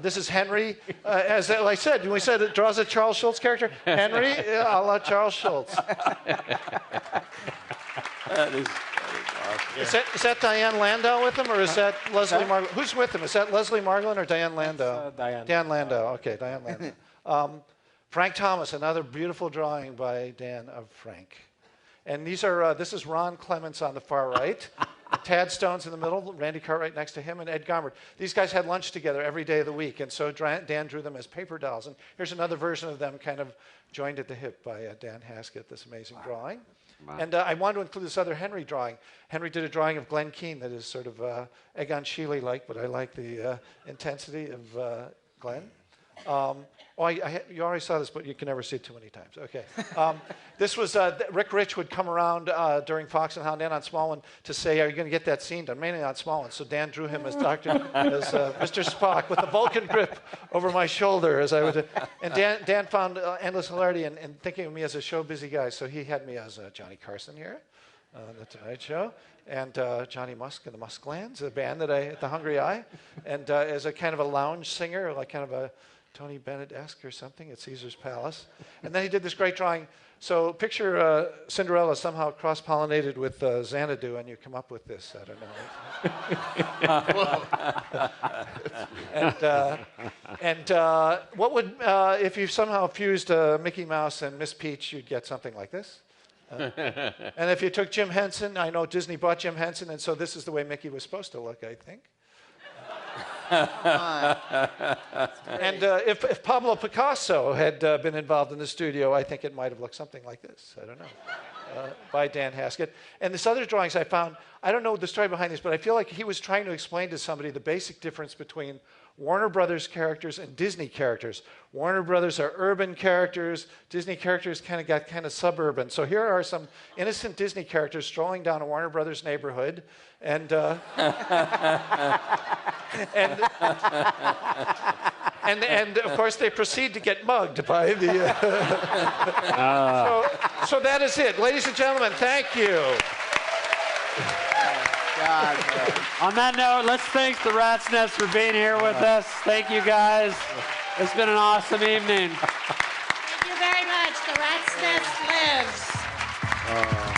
This is Henry, as I said, when we said it draws a Charles Schultz character. Henry, a la Charles Schultz.
That is awesome.
Is that Diane Landau with him, or is that Leslie Margolin? Who's with him? Is that Leslie Margolin or Diane Landau?
Diane.
Dan Landau. Okay, Diane Landau. Frank Thomas, another beautiful drawing by Dan of Frank. And these are this is Ron Clements on the far right. Tad Stone's in the middle, Randy Cartwright next to him, and Ed Gommard. These guys had lunch together every day of the week, and so Dan drew them as paper dolls. And here's another version of them kind of joined at the hip by Dan Haskett, this amazing drawing. Wow. And I wanted to include this other Henry drawing. Henry did a drawing of Glenn Keane that is sort of Egon Schiele-like, but I like the intensity of Glenn. You already saw this, but you can never see it too many times. Okay. This was, Rick Rich would come around during Fox and Hound and on Smallman to say, are you going to get that scene done? Mainly on Smallman. So Dan drew him as Mr. Spock with the Vulcan grip over my shoulder as I would. And Dan found endless hilarity in thinking of me as a show busy guy. So he had me as Johnny Carson here on The Tonight Show. And Johnny Musk and the Musklands, the band at the Hungry Eye. And as a kind of a lounge singer, like kind of a Tony Bennett-esque or something at Caesar's Palace. And then he did this great drawing. So picture Cinderella somehow cross-pollinated with Xanadu, and you come up with this. I don't know. and what would, if you somehow fused Mickey Mouse and Miss Peach, you'd get something like this. And if you took Jim Henson, I know Disney bought Jim Henson, and so this is the way Mickey was supposed to look, I think. And if Pablo Picasso had been involved in the studio, I think it might have looked something like this. I don't know. by Dan Haskett. And this other drawings I found, I don't know the story behind this, but I feel like he was trying to explain to somebody the basic difference between Warner Brothers characters and Disney characters. Warner Brothers are urban characters. Disney characters got kind of suburban. So here are some innocent Disney characters strolling down a Warner Brothers neighborhood, and and of course they proceed to get mugged by the. So that is it, ladies and gentlemen. Thank you.
God,
On that note, let's thank the Rat's Nest for being here with us. Thank you, guys. It's been an awesome evening.
Thank you very much. The Rat's Nest lives.